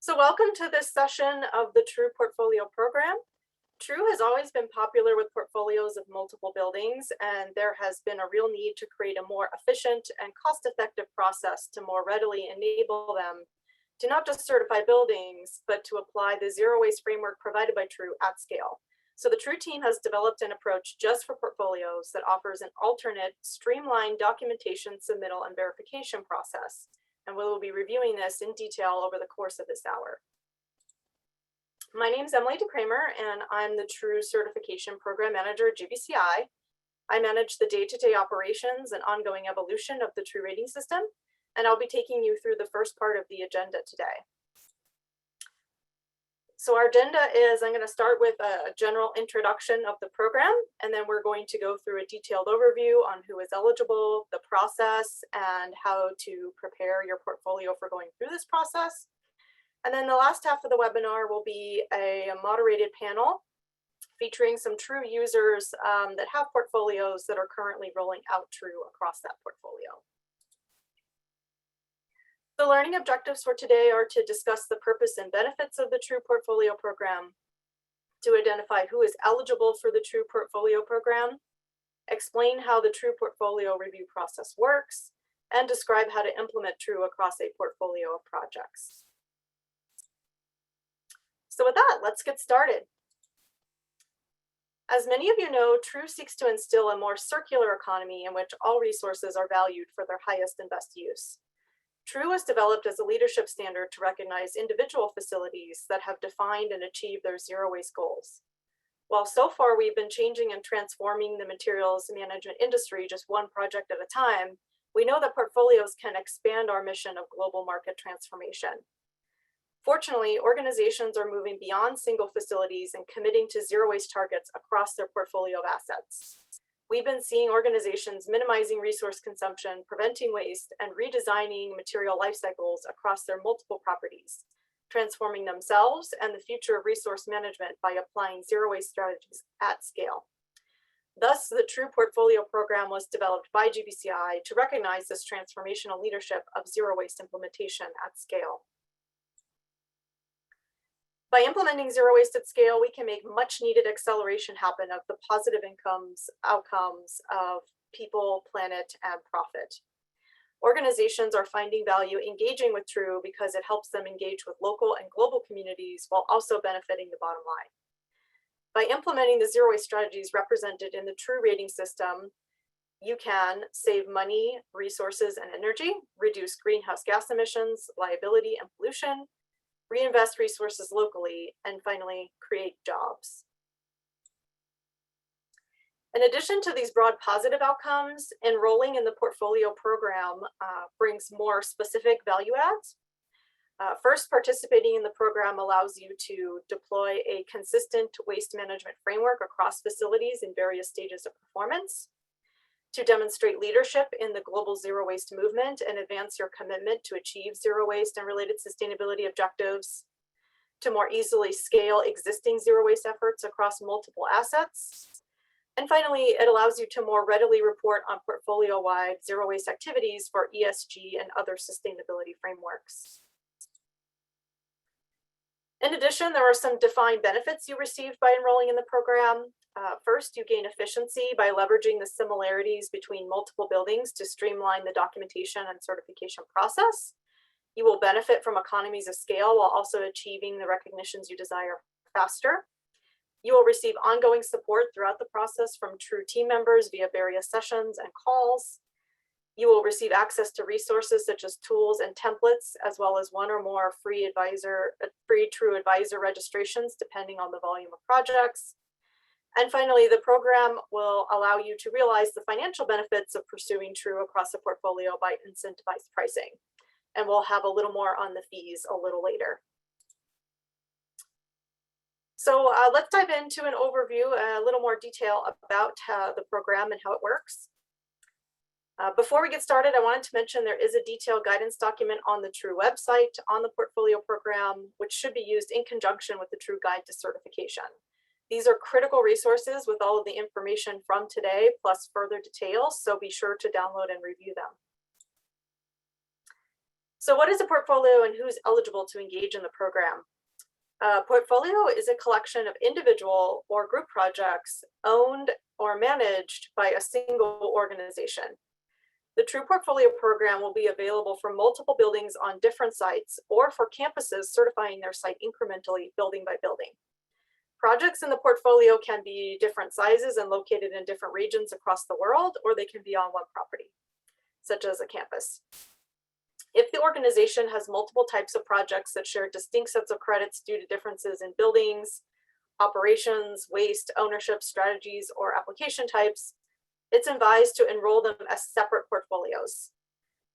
So welcome to this session of the True Portfolio Program. True has always been popular with portfolios of multiple buildings, and there has been a real need to create a more efficient and cost-effective process to more readily enable them to not just certify buildings, but to apply the zero waste framework provided by True at scale. So the True team has developed an approach just for portfolios that offers an alternate, streamlined documentation, submittal, and verification process. And we will be reviewing this in detail over the course of this hour. My name is Emily DeKramer, and I'm the True Certification Program Manager at GBCI. I manage the day-to-day operations and ongoing evolution of the True rating system, and I'll be taking you through the first part of the agenda today. So our agenda is, I'm going to start with a general introduction of the program, and then we're going to go through a detailed overview on who is eligible, the process, and how to prepare your portfolio for going through this process. And then the last half of the webinar will be a moderated panel featuring some True users that have portfolios that are currently rolling out True across that portfolio. The learning objectives for today are to discuss the purpose and benefits of the True Portfolio Program, to identify who is eligible for the True Portfolio Program, explain how the True Portfolio review process works, and describe how to implement True across a portfolio of projects. So with that, let's get started. As many of you know, True seeks to instill a more circular economy in which all resources are valued for their highest and best use. True was developed as a leadership standard to recognize individual facilities that have defined and achieved their zero waste goals. While so far we've been changing and transforming the materials management industry just one project at a time, we know that portfolios can expand our mission of global market transformation. Fortunately, organizations are moving beyond single facilities and committing to zero waste targets across their portfolio of assets. We've been seeing organizations minimizing resource consumption, preventing waste, and redesigning material life cycles across their multiple properties, transforming themselves and the future of resource management by applying zero waste strategies at scale. Thus, the True Portfolio Program was developed by GBCI to recognize this transformational leadership of zero waste implementation at scale. By implementing zero waste at scale, we can make much needed acceleration happen of the positive outcomes of people, planet, and profit. Organizations are finding value engaging with True because it helps them engage with local and global communities while also benefiting the bottom line. By implementing the zero waste strategies represented in the True rating system, you can save money, resources, and energy, reduce greenhouse gas emissions, liability, and pollution, reinvest resources locally, and finally, create jobs. In addition to these broad positive outcomes, enrolling in the portfolio program brings more specific value adds. First, participating in the program allows you to deploy a consistent waste management framework across facilities in various stages of performance, to demonstrate leadership in the global zero waste movement and advance your commitment to achieve zero waste and related sustainability objectives, to more easily scale existing zero waste efforts across multiple assets. And finally, it allows you to more readily report on portfolio-wide zero waste activities for ESG and other sustainability frameworks. In addition, there are some defined benefits you received by enrolling in the program. First, you gain efficiency by leveraging the similarities between multiple buildings to streamline the documentation and certification process. You will benefit from economies of scale while also achieving the recognitions you desire faster. You will receive ongoing support throughout the process from True team members via various sessions and calls. You will receive access to resources such as tools and templates, as well as one or more free True advisor registrations, depending on the volume of projects. And finally, the program will allow you to realize the financial benefits of pursuing True across the portfolio by incentivized pricing. And we'll have a little more on the fees a little later. So let's dive into an overview, a little more detail about the program and how it works. Before we get started, I wanted to mention there is a detailed guidance document on the True website on the portfolio program, which should be used in conjunction with the True Guide to Certification. These are critical resources with all of the information from today, plus further details, so be sure to download and review them. So what is a portfolio and who's eligible to engage in the program? A portfolio is a collection of individual or group projects owned or managed by a single organization. The True Portfolio program will be available for multiple buildings on different sites or for campuses certifying their site incrementally, building by building. Projects in the portfolio can be different sizes and located in different regions across the world, or they can be on one property, such as a campus. If the organization has multiple types of projects that share distinct sets of credits due to differences in buildings, operations, waste, ownership, strategies, or application types, it's advised to enroll them as separate portfolios.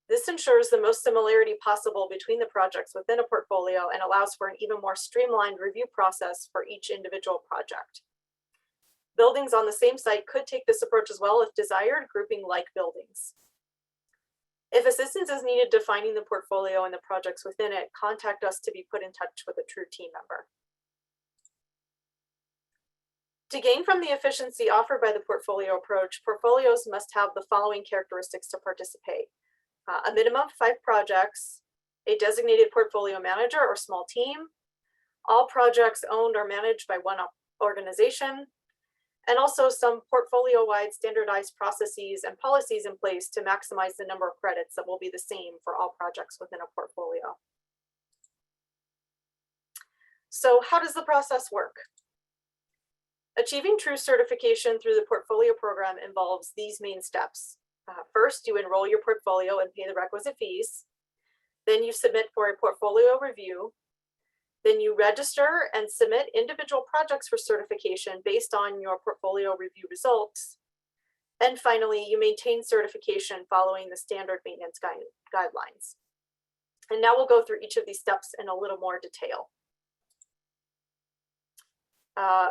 This ensures the most similarity possible between the projects within a portfolio and allows for an even more streamlined review process for each individual project. Buildings on the same site could take this approach as well if desired, grouping like buildings. If assistance is needed defining the portfolio and the projects within it, contact us to be put in touch with a True team member. To gain from the efficiency offered by the portfolio approach, portfolios must have the following characteristics to participate. A minimum of 5 projects, a designated portfolio manager or small team, all projects owned or managed by one organization, and also some portfolio-wide standardized processes and policies in place to maximize the number of credits that will be the same for all projects within a portfolio. So how does the process work? Achieving True certification through the portfolio program involves these main steps. First, you enroll your portfolio and pay the requisite fees. Then you submit for a portfolio review. Then you register and submit individual projects for certification based on your portfolio review results. And finally, you maintain certification following the standard maintenance guidelines. And now we'll go through each of these steps in a little more detail.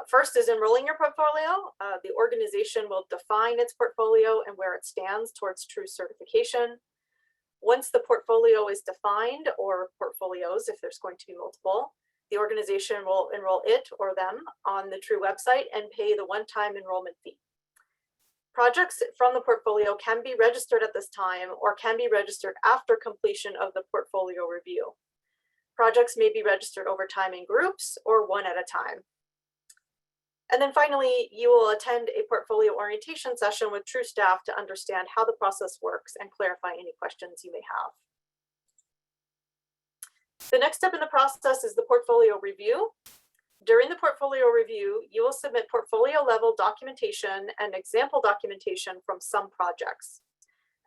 First is enrolling your portfolio. The organization will define its portfolio and where it stands towards True certification. Once the portfolio is defined, or portfolios if there's going to be multiple, the organization will enroll it or them on the True website and pay the one-time enrollment fee. Projects from the portfolio can be registered at this time or can be registered after completion of the portfolio review. Projects may be registered over time in groups or one at a time. And then finally, you will attend a portfolio orientation session with True staff to understand how the process works and clarify any questions you may have. The next step in the process is the portfolio review. During the portfolio review, you will submit portfolio level documentation and example documentation from some projects.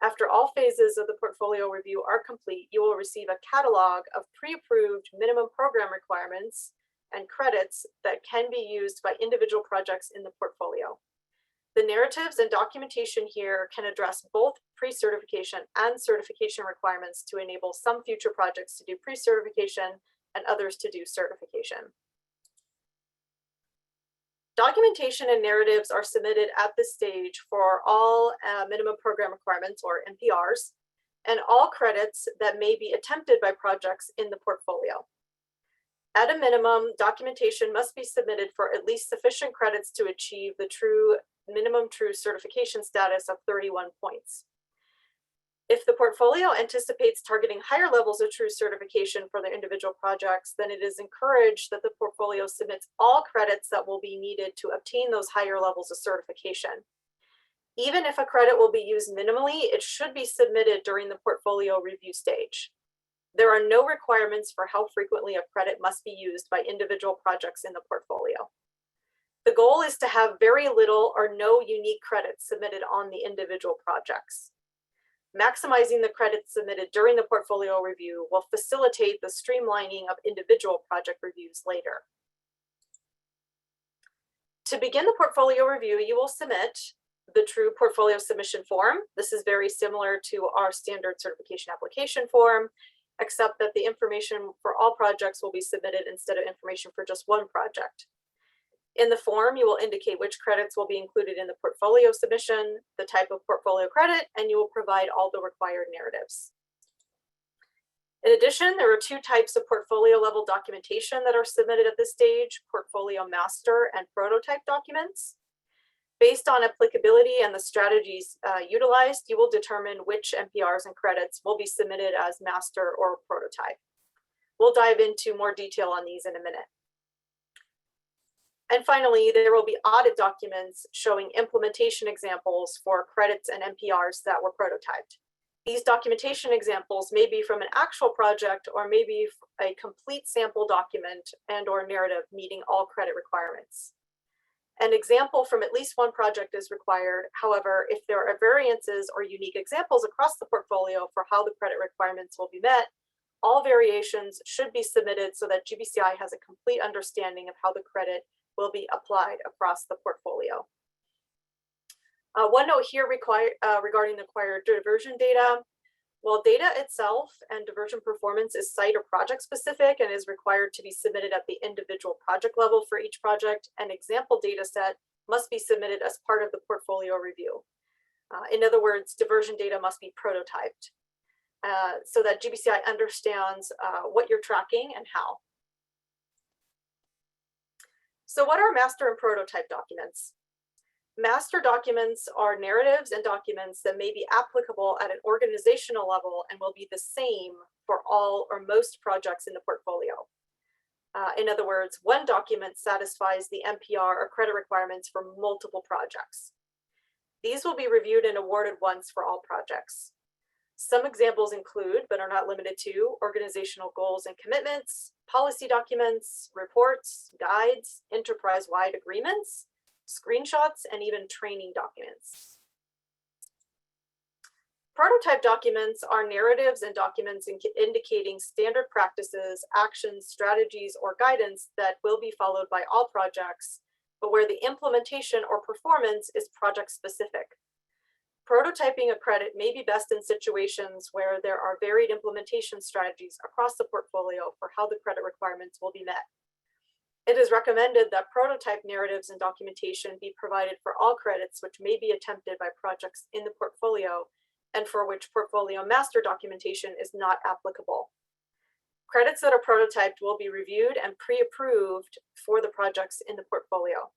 After all phases of the portfolio review are complete, you will receive a catalog of pre-approved minimum program requirements and credits that can be used by individual projects in the portfolio. The narratives and documentation here can address both pre-certification and certification requirements to enable some future projects to do pre-certification and others to do certification. Documentation and narratives are submitted at this stage for all minimum program requirements, or MPRs, and all credits that may be attempted by projects in the portfolio. At a minimum, documentation must be submitted for at least sufficient credits to achieve the minimum True certification status of 31 points. If the portfolio anticipates targeting higher levels of True certification for their individual projects, then it is encouraged that the portfolio submits all credits that will be needed to obtain those higher levels of certification. Even if a credit will be used minimally, it should be submitted during the portfolio review stage. There are no requirements for how frequently a credit must be used by individual projects in the portfolio. The goal is to have very little or no unique credits submitted on the individual projects. Maximizing the credits submitted during the portfolio review will facilitate the streamlining of individual project reviews later. To begin the portfolio review, you will submit the True portfolio submission form. This is very similar to our standard certification application form, except that the information for all projects will be submitted instead of information for just one project. In the form, you will indicate which credits will be included in the portfolio submission, the type of portfolio credit, and you will provide all the required narratives. In addition, there are 2 types of portfolio level documentation that are submitted at this stage: portfolio master and prototype documents. Based on applicability and the strategies utilized, you will determine which NPRs and credits will be submitted as master or prototype. We'll dive into more detail on these in a minute. And finally, there will be audit documents showing implementation examples for credits and NPRs that were prototyped. These documentation examples may be from an actual project or maybe a complete sample document and or narrative meeting all credit requirements. An example from at least one project is required. However, if there are variances or unique examples across the portfolio for how the credit requirements will be met, all variations should be submitted so that GBCI has a complete understanding of how the credit will be applied across the portfolio. One note here regarding the acquired diversion data. While data itself and diversion performance is site or project specific and is required to be submitted at the individual project level for each project, an example data set must be submitted as part of the portfolio review. In other words, diversion data must be prototyped so that GBCI understands what you're tracking and how. So what are master and prototype documents? Master documents are narratives and documents that may be applicable at an organizational level and will be the same for all or most projects in the portfolio. In other words, one document satisfies the NPR or credit requirements for multiple projects. These will be reviewed and awarded once for all projects. Some examples include, but are not limited to, organizational goals and commitments, policy documents, reports, guides, enterprise-wide agreements, screenshots, and even training documents. Prototype documents are narratives and documents indicating standard practices, actions, strategies, or guidance that will be followed by all projects, but where the implementation or performance is project specific. Prototyping a credit may be best in situations where there are varied implementation strategies across the portfolio for how the credit requirements will be met. It is recommended that prototype narratives and documentation be provided for all credits which may be attempted by projects in the portfolio and for which portfolio master documentation is not applicable. Credits that are prototyped will be reviewed and pre-approved for the projects in the portfolio.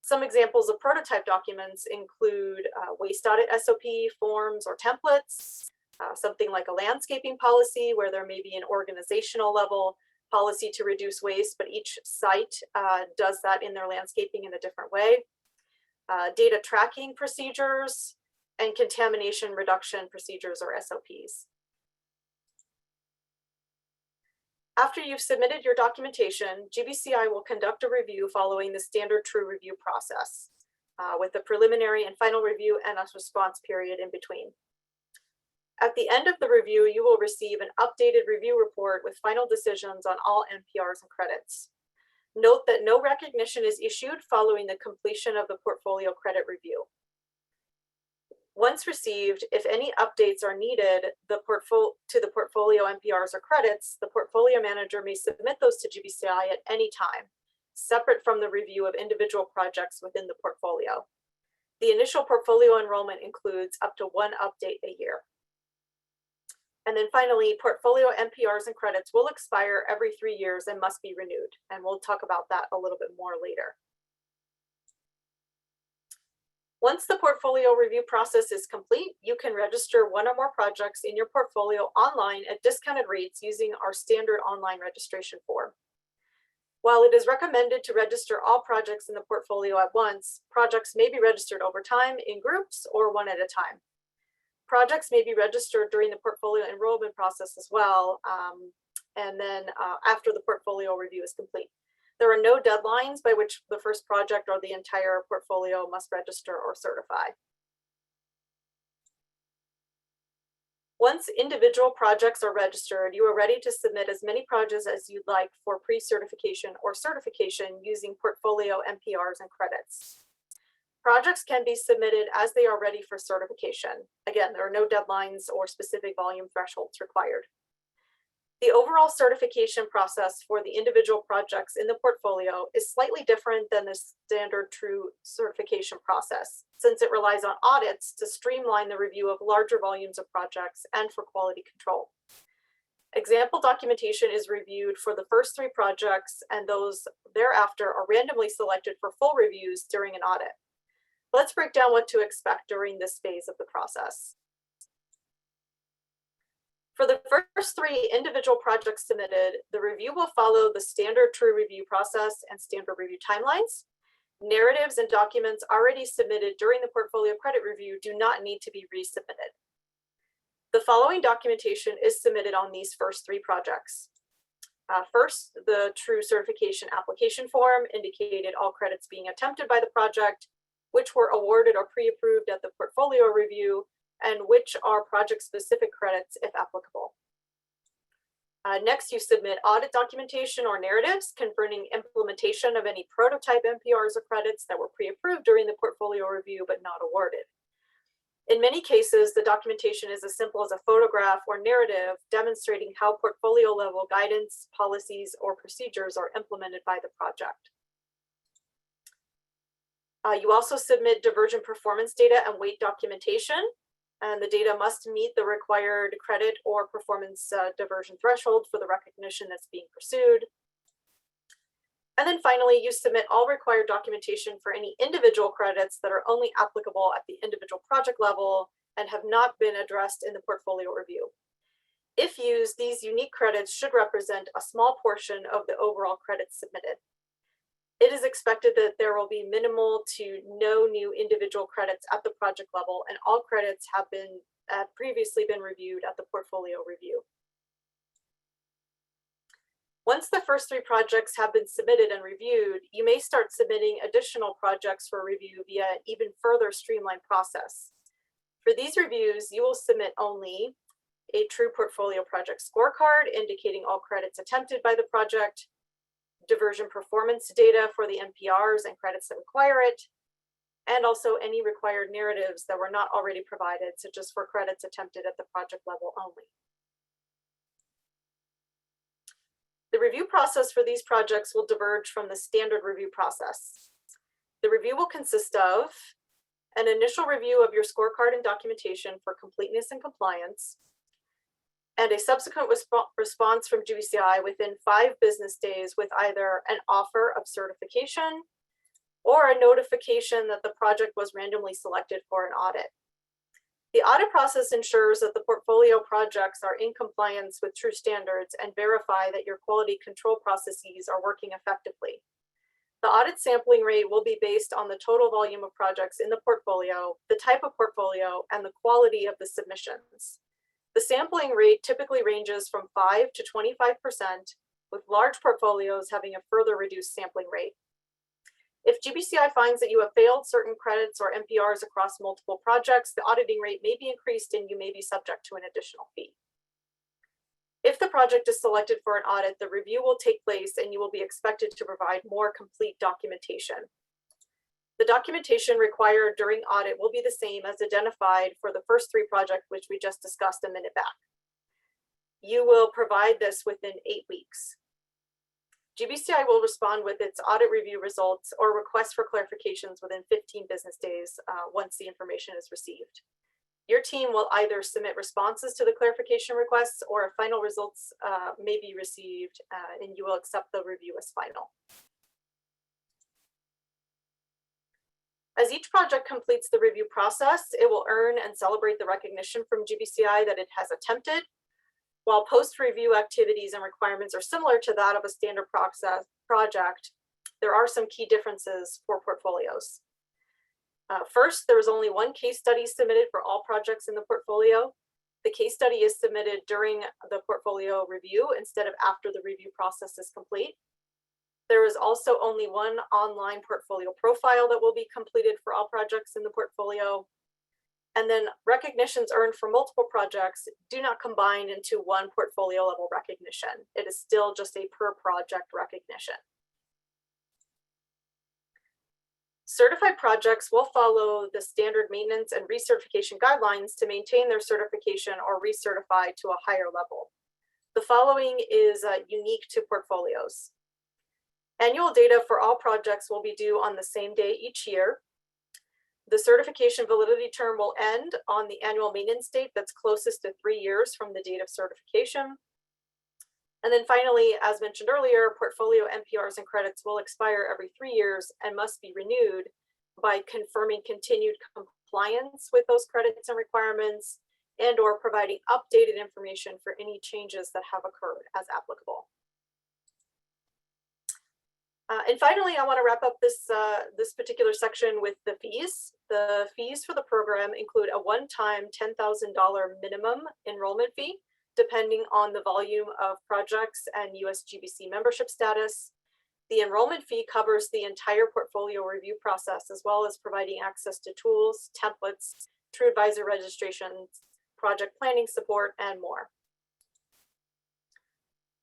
Some examples of prototype documents include waste audit SOP forms or templates, something like a landscaping policy where there may be an organizational level policy to reduce waste, but each site does that in their landscaping in a different way. Data tracking procedures and contamination reduction procedures or SOPs. After you've submitted your documentation, GBCI will conduct a review following the standard true review process with a preliminary and final review and a response period in between. At the end of the review, you will receive an updated review report with final decisions on all NPRs and credits. Note that no recognition is issued following the completion of the portfolio credit review. Once received, if any updates are needed to the portfolio NPRs or credits, the portfolio manager may submit those to GBCI at any time, separate from the review of individual projects within the portfolio. The initial portfolio enrollment includes up to one update a year. And then finally, portfolio NPRs and credits will expire every 3 years and must be renewed. And we'll talk about that a little bit more later. Once the portfolio review process is complete, you can register one or more projects in your portfolio online at discounted rates using our standard online registration form. While it is recommended to register all projects in the portfolio at once, projects may be registered over time in groups or one at a time. Projects may be registered during the portfolio enrollment process as well, and then after the portfolio review is complete. There are no deadlines by which the first project or the entire portfolio must register or certify. Once individual projects are registered, you are ready to submit as many projects as you'd like for pre-certification or certification using portfolio NPRs and credits. Projects can be submitted as they are ready for certification. Again, there are no deadlines or specific volume thresholds required. The overall certification process for the individual projects in the portfolio is slightly different than the standard true certification process, since it relies on audits to streamline the review of larger volumes of projects and for quality control. Example documentation is reviewed for the first 3 projects, and those thereafter are randomly selected for full reviews during an audit. Let's break down what to expect during this phase of the process. For the first 3 individual projects submitted, the review will follow the standard true review process and standard review timelines. Narratives and documents already submitted during the portfolio credit review do not need to be resubmitted. The following documentation is submitted on these first 3 projects. First, the true certification application form indicated all credits being attempted by the project, which were awarded or pre-approved at the portfolio review, and which are project-specific credits if applicable. Next, you submit audit documentation or narratives confirming implementation of any prototype MPRs or credits that were pre-approved during the portfolio review but not awarded. In many cases, the documentation is as simple as a photograph or narrative demonstrating how portfolio level guidance, policies, or procedures are implemented by the project. You also submit diversion performance data and weight documentation, and the data must meet the required credit or performance diversion threshold for the recognition that's being pursued. And then finally, you submit all required documentation for any individual credits that are only applicable at the individual project level and have not been addressed in the portfolio review. If used, these unique credits should represent a small portion of the overall credits submitted. It is expected that there will be minimal to no new individual credits at the project level, and all credits have previously been reviewed at the portfolio review. Once the first 3 projects have been submitted and reviewed, you may start submitting additional projects for review via an even further streamlined process. For these reviews, you will submit only a true portfolio project scorecard indicating all credits attempted by the project, diversion performance data for the MPRs and credits that require it, and also any required narratives that were not already provided, such as for credits attempted at the project level only. The review process for these projects will diverge from the standard review process. The review will consist of an initial review of your scorecard and documentation for completeness and compliance, and a subsequent response from GBCI within 5 business days with either an offer of certification or a notification that the project was randomly selected for an audit. The audit process ensures that the portfolio projects are in compliance with true standards and verify that your quality control processes are working effectively. The audit sampling rate will be based on the total volume of projects in the portfolio, the type of portfolio, and the quality of the submissions. The sampling rate typically ranges from 5 to 25%, with large portfolios having a further reduced sampling rate. If GBCI finds that you have failed certain credits or MPRs across multiple projects, the auditing rate may be increased and you may be subject to an additional fee. If the project is selected for an audit, the review will take place and you will be expected to provide more complete documentation. The documentation required during audit will be the same as identified for the first 3 projects, which we just discussed a minute back. You will provide this within 8 weeks. GBCI will respond with its audit review results or request for clarifications within 15 business days once the information is received. Your team will either submit responses to the clarification requests or final results may be received and you will accept the review as final. As each project completes the review process, it will earn and celebrate the recognition from GBCI that it has attempted. While post-review activities and requirements are similar to that of a standard project, there are some key differences for portfolios. First, there is only 1 case study submitted for all projects in the portfolio. The case study is submitted during the portfolio review instead of after the review process is complete. There is also only 1 online portfolio profile that will be completed for all projects in the portfolio. And then recognitions earned for multiple projects do not combine into 1 portfolio level recognition. It is still just a per project recognition. Certified projects will follow the standard maintenance and recertification guidelines to maintain their certification or recertify to a higher level. The following is unique to portfolios. Annual data for all projects will be due on the same day each year. The certification validity term will end on the annual maintenance date that's closest to 3 years from the date of certification. And then finally, as mentioned earlier, portfolio MPRs and credits will expire every 3 years and must be renewed by confirming continued compliance with those credits and requirements, and or providing updated information for any changes that have occurred as applicable. And finally, I want to wrap up this, this particular section with the fees. The fees for the program include a one-time $10,000 minimum enrollment fee, depending on the volume of projects and USGBC membership status. The enrollment fee covers the entire portfolio review process, as well as providing access to tools, templates, TrueAdvisor registrations, project planning support, and more.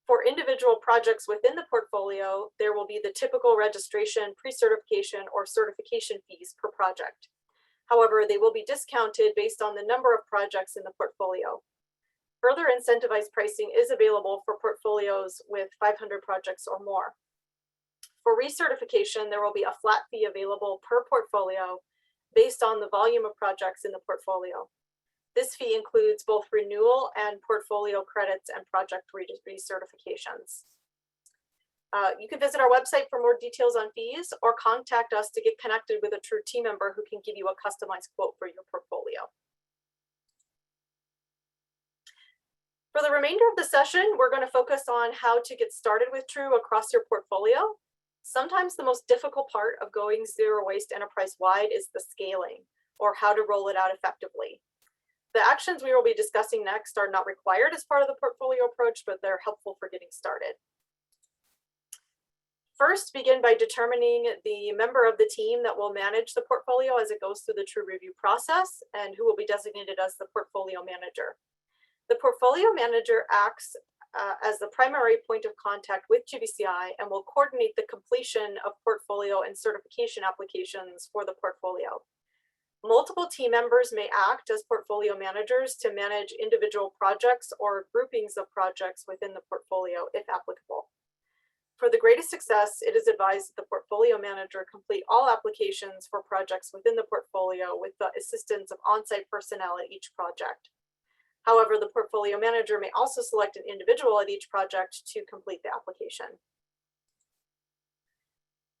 For individual projects within the portfolio, there will be the typical registration, pre-certification, or certification fees per project. However, they will be discounted based on the number of projects in the portfolio. Further incentivized pricing is available for portfolios with 500 projects or more. For recertification, there will be a flat fee available per portfolio based on the volume of projects in the portfolio. This fee includes both renewal and portfolio credits and project recertifications. You can visit our website for more details on fees, or contact us to get connected with a True team member who can give you a customized quote for your portfolio. For the remainder of the session, we're going to focus on how to get started with True across your portfolio. Sometimes the most difficult part of going zero waste enterprise-wide is the scaling, or how to roll it out effectively. The actions we will be discussing next are not required as part of the portfolio approach, but they're helpful for getting started. First, begin by determining the member of the team that will manage the portfolio as it goes through the True review process, and who will be designated as the portfolio manager. The portfolio manager acts as the primary point of contact with GBCI and will coordinate the completion of portfolio and certification applications for the portfolio. Multiple team members may act as portfolio managers to manage individual projects or groupings of projects within the portfolio, if applicable. For the greatest success, it is advised that the portfolio manager complete all applications for projects within the portfolio with the assistance of on-site personnel at each project. However, the portfolio manager may also select an individual at each project to complete the application.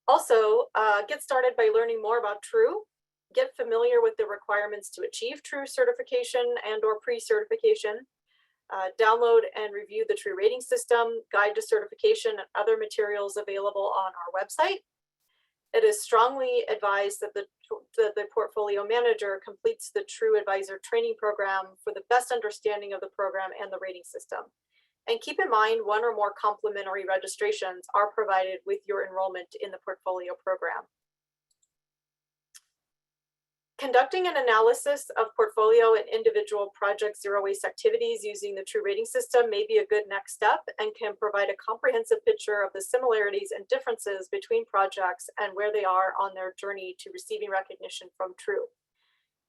Also, get started by learning more about True. Get familiar with the requirements to achieve True certification and or pre-certification. Download and review the True rating system, guide to certification, and other materials available on our website. It is strongly advised that the portfolio manager completes the True Advisor training program for the best understanding of the program and the rating system. And keep in mind, one or more complimentary registrations are provided with your enrollment in the portfolio program. Conducting an analysis of portfolio and individual project zero waste activities using the True rating system may be a good next step and can provide a comprehensive picture of the similarities and differences between projects and where they are on their journey to receiving recognition from True.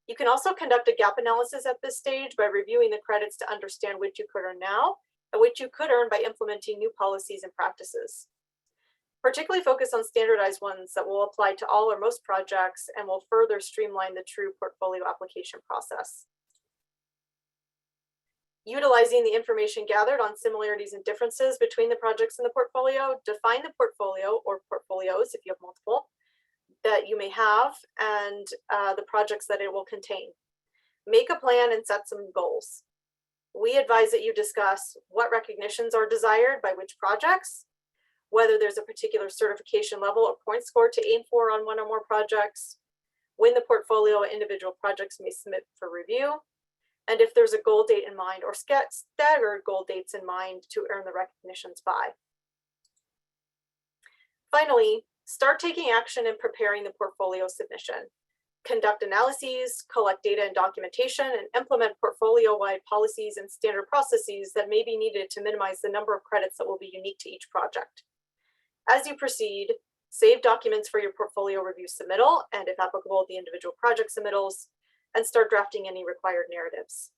You can also conduct a gap analysis at this stage by reviewing the credits to understand which you could earn now and which you could earn by implementing new policies and practices. Particularly focus on standardized ones that will apply to all or most projects and will further streamline the True portfolio application process. Utilizing the information gathered on similarities and differences between the projects in the portfolio, define the portfolio or portfolios, if you have multiple, that you may have, and the projects that it will contain. Make a plan and set some goals. We advise that you discuss what recognitions are desired by which projects, whether there's a particular certification level or point score to aim for on one or more projects, when the portfolio and individual projects may submit for review, and if there's a goal date in mind or staggered goal dates in mind to earn the recognitions by. Finally, start taking action in preparing the portfolio submission. Conduct analyses, collect data and documentation, and implement portfolio-wide policies and standard processes that may be needed to minimize the number of credits that will be unique to each project. As you proceed, save documents for your portfolio review submittal, and if applicable, the individual project submittals, and start drafting any required narratives.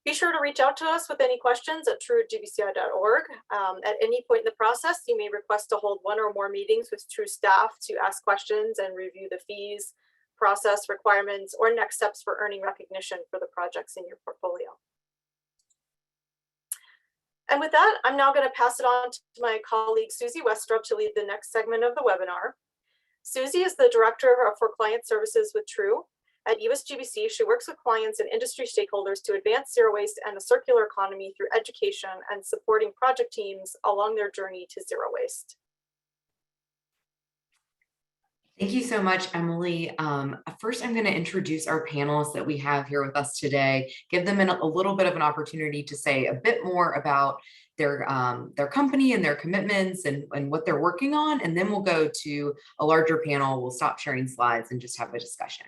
Be sure to reach out to us with any questions at true@gbci.org. At any point in the process, you may request to hold one or more meetings with True staff to ask questions and review the fees, process requirements, or next steps for earning recognition for the projects in your portfolio. And with that, I'm now going to pass it on to my colleague, Susie Westrup, to lead the next segment of the webinar. Susie is the Director for Client Services with True. At USGBC, she works with clients and industry stakeholders to advance zero waste and the circular economy through education and supporting project teams along their journey to zero waste. Thank you so much, Emily. First, I'm going to introduce our panelists that we have here with us today, give them a little bit of an opportunity to say a bit more about their company and their commitments and what they're working on, and then we'll go to a larger panel. We'll stop sharing slides and just have a discussion.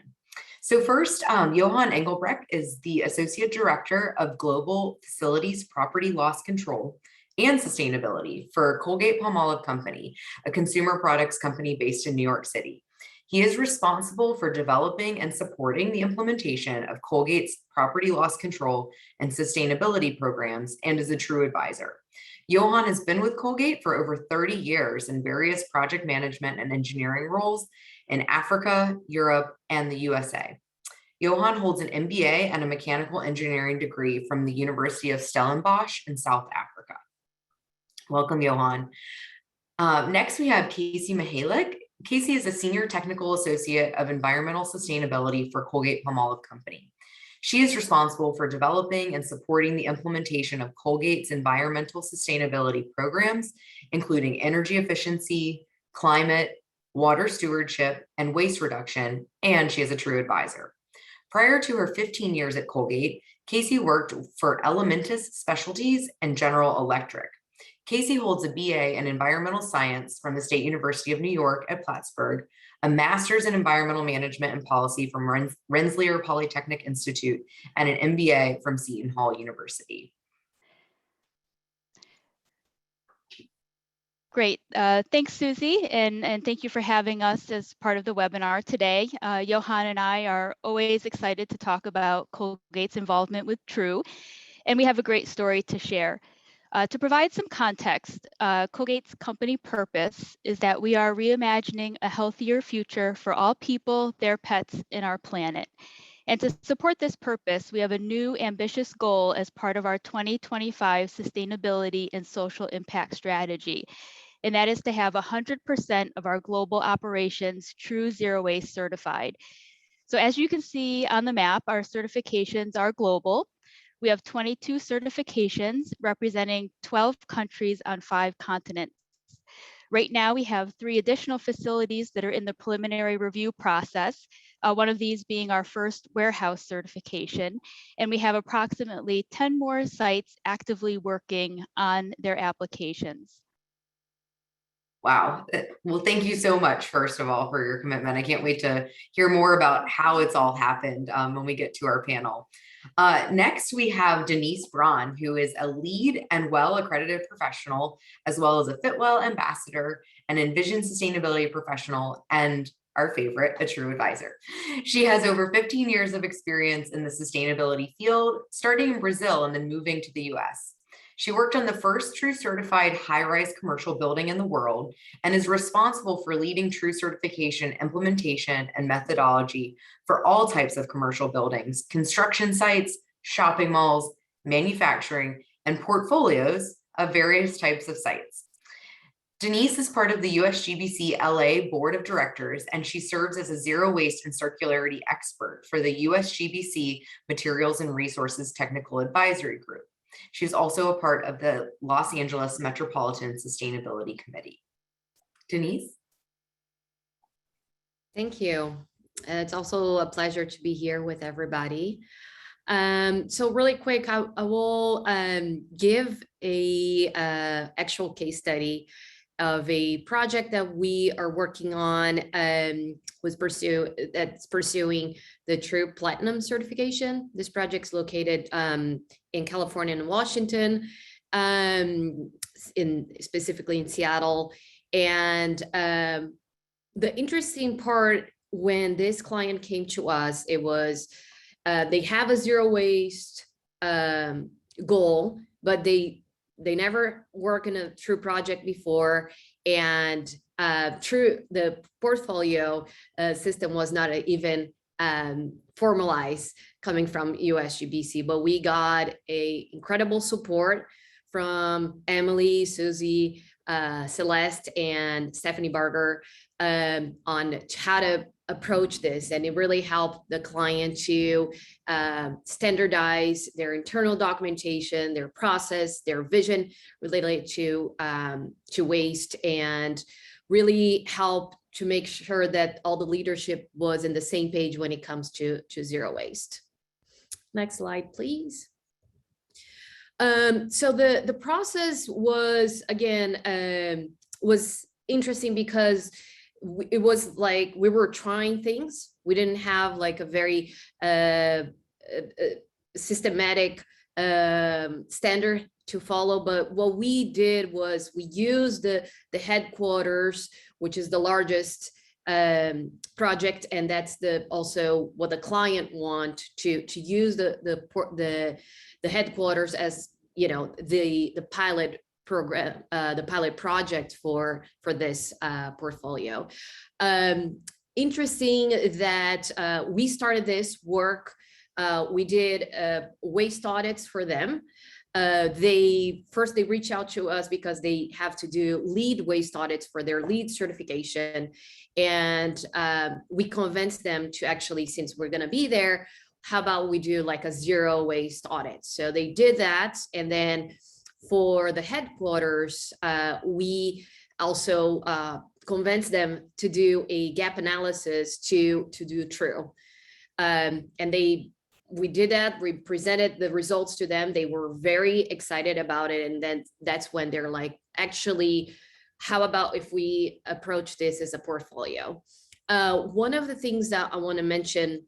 So first, Johan Engelbrecht is the Associate Director of Global Facilities Property Loss Control and Sustainability for Colgate Palmolive Company, a consumer products company based in New York City. He is responsible for developing and supporting the implementation of Colgate's property loss control and sustainability programs and is a true advisor. Johan has been with Colgate for over 30 years in various project management and engineering roles in Africa, Europe, and the USA. Johan holds an MBA and a mechanical engineering degree from the University of Stellenbosch in South Africa. Welcome, Johan. Next, we have Casey Mihalik. Casey is a Senior Technical Associate of Environmental Sustainability for Colgate Palmolive Company. She is responsible for developing and supporting the implementation of Colgate's environmental sustainability programs, including energy efficiency, climate, water stewardship, and waste reduction, and she is a true advisor. Prior to her 15 years at Colgate, Casey worked for Elementis Specialties and General Electric. Casey holds a BA in Environmental Science from the State University of New York at Plattsburgh, a Master's in Environmental Management and Policy from Rensselaer Polytechnic Institute, and an MBA from Seton Hall University. Great. Thanks, Susie, and thank you for having us as part of the webinar today. Johan and I are always excited to talk about Colgate's involvement with True, and we have a great story to share. To provide some context, Colgate's company purpose is that we are reimagining a healthier future for all people, their pets, and our planet. And to support this purpose, we have a new ambitious goal as part of our 2025 Sustainability and Social Impact Strategy. And that is to have 100% of our global operations True Zero Waste certified. So as you can see on the map, our certifications are global. We have 22 certifications representing 12 countries on 5 continents. Right now, we have 3 additional facilities that are in the preliminary review process, one of these being our first warehouse certification. And we have approximately 10 more sites actively working on their applications. Wow. Well, thank you so much, first of all, for your commitment. I can't wait to hear more about how it's all happened when we get to our panel. Next, we have Denise Braun, who is a LEED and WELL accredited professional, as well as a Fitwel ambassador, an Envision sustainability professional, and our favorite, a true advisor. She has over 15 years of experience in the sustainability field, starting in Brazil and then moving to the US. She worked on the first True certified high-rise commercial building in the world and is responsible for leading True certification implementation and methodology for all types of commercial buildings, construction sites, shopping malls, manufacturing, and portfolios of various types of sites. Denise is part of the USGBC LA Board of Directors, and she serves as a zero waste and circularity expert for the USGBC Materials and Resources Technical Advisory Group. She's also a part of the Los Angeles Metropolitan Sustainability Committee. Denise? Thank you. It's also a pleasure to be here with everybody. So really quick, I will give a actual case study of a project that we are working on that's pursuing the True Platinum certification. This project's located in California and Washington, specifically in Seattle. And the interesting part, when this client came to us, it was they have a zero waste goal, but they never worked in a True project before, and the portfolio system was not even formalized coming from USGBC, but we got incredible support from Emily, Susie, Celeste and Stephanie Barger on how to approach this, and it really helped the client to standardize their internal documentation, their process, their vision related to waste, and really help to make sure that all the leadership was in the same page when it comes to zero waste. Next slide, please. So the process was, again, was interesting because it was like we were trying things. We didn't have like a very systematic standard to follow, but what we did was we used the headquarters, which is the largest project, and that's also what the client want to use the headquarters as, you know, the pilot program, the pilot project for this portfolio. Interesting that we started this work. We did waste audits for them. They reach out to us because they have to do lead waste audits for their lead certification. And we convinced them to actually, since we're going to be there, how about we do like a zero waste audit? So they did that. And then for the headquarters, we also convinced them to do a gap analysis to do true. And we did that, we presented the results to them. They were very excited about it. And then that's when they're like, actually, how about if we approach this as a portfolio? One of the things that I want to mention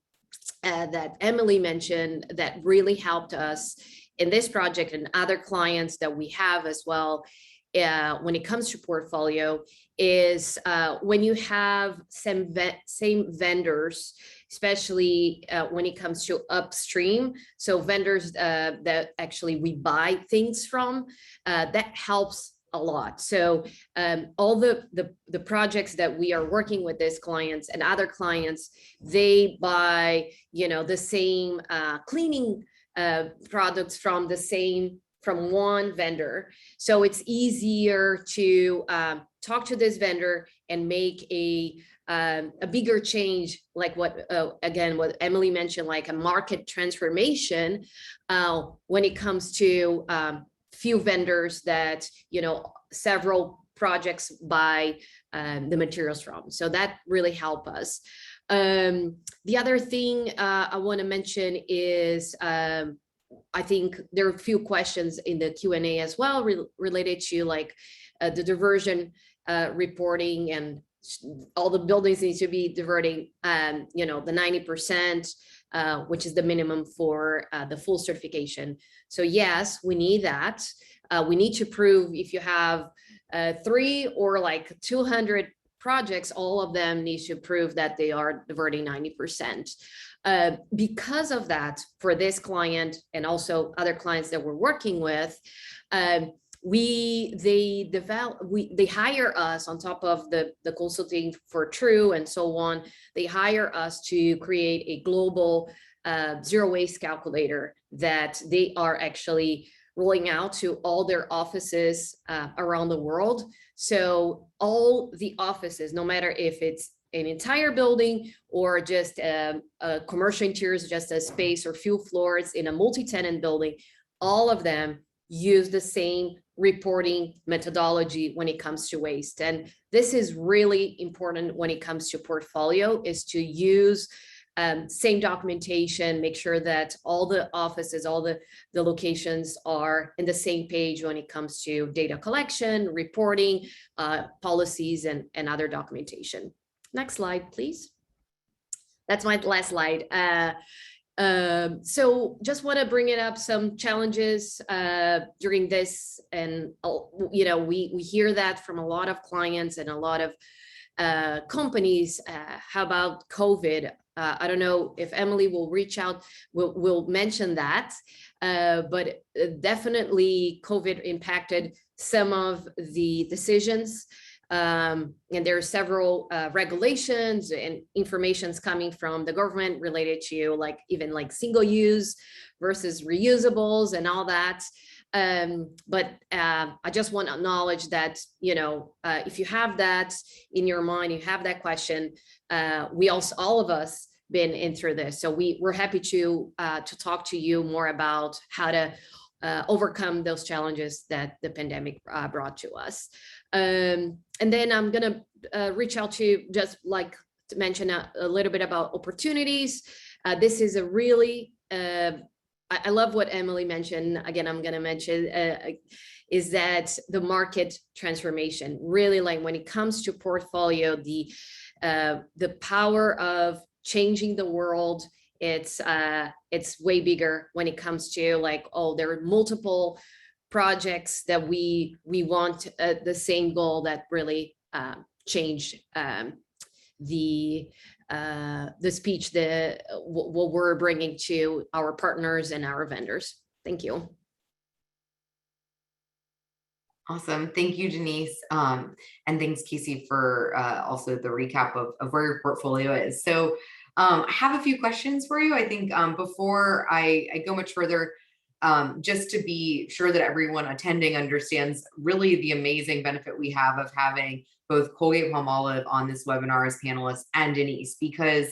that Emily mentioned that really helped us in this project and other clients that we have as well, when it comes to portfolio, is when you have same vendors, especially when it comes to upstream. So vendors that actually we buy things from, that helps a lot. So all the projects that we are working with these clients and other clients, they buy, you know, the same cleaning products from one vendor. So it's easier to talk to this vendor and make a bigger change, like what Emily mentioned, like a market transformation when it comes to few vendors that, you know, several projects buy the materials from. So that really helped us. The other thing I want to mention is I think there are a few questions in the Q&A as well related to like the diversion reporting, and all the buildings need to be diverting, you know, the 90%, which is the minimum for the full certification. So yes, we need that. We need to prove if you have 3 or like 200 projects, all of them need to prove that they are diverting 90%. Because of that, for this client and also other clients that we're working with, they hire us on top of the consulting for True and so on. They hire us to create a global zero waste calculator that they are actually rolling out to all their offices around the world. So all the offices, no matter if it's an entire building or just a commercial interiors, just a space or few floors in a multi-tenant building, all of them use the same reporting methodology when it comes to waste. And this is really important when it comes to portfolio, is to use same documentation, make sure that all the offices, all the locations are in the same page when it comes to data collection, reporting, policies, and other documentation. Next slide, please. That's my last slide. So just want to bring it up some challenges during this, and you know, we hear that from a lot of clients and a lot of companies. How about COVID? I don't know if Emily will reach out, will mention that, but definitely COVID impacted some of the decisions. And there are several regulations and informations coming from the government related to like even like single use versus reusables and all that. But I just want to acknowledge that, if you have that in your mind, you have that question, we also, all of us, been in through this. So we're happy to talk to you more about how to overcome those challenges that the pandemic brought to us. And then I'm gonna reach out to just like to mention a little bit about opportunities. This is a really, I love what Emily mentioned. Again, I'm gonna mention is that the market transformation, really, like when it comes to portfolio, the power of changing the world, it's way bigger when it comes to like, oh, there are multiple projects that we want the same goal that really change the speech, what we're bringing to our partners and our vendors. Thank you. Awesome. Thank you, Denise. And thanks, Casey, for also the recap of where your portfolio is. So I have a few questions for you. I think before I go much further, just to be sure that everyone attending understands really the amazing benefit we have of having both Colgate Palmolive on this webinar as panelists and Denise, because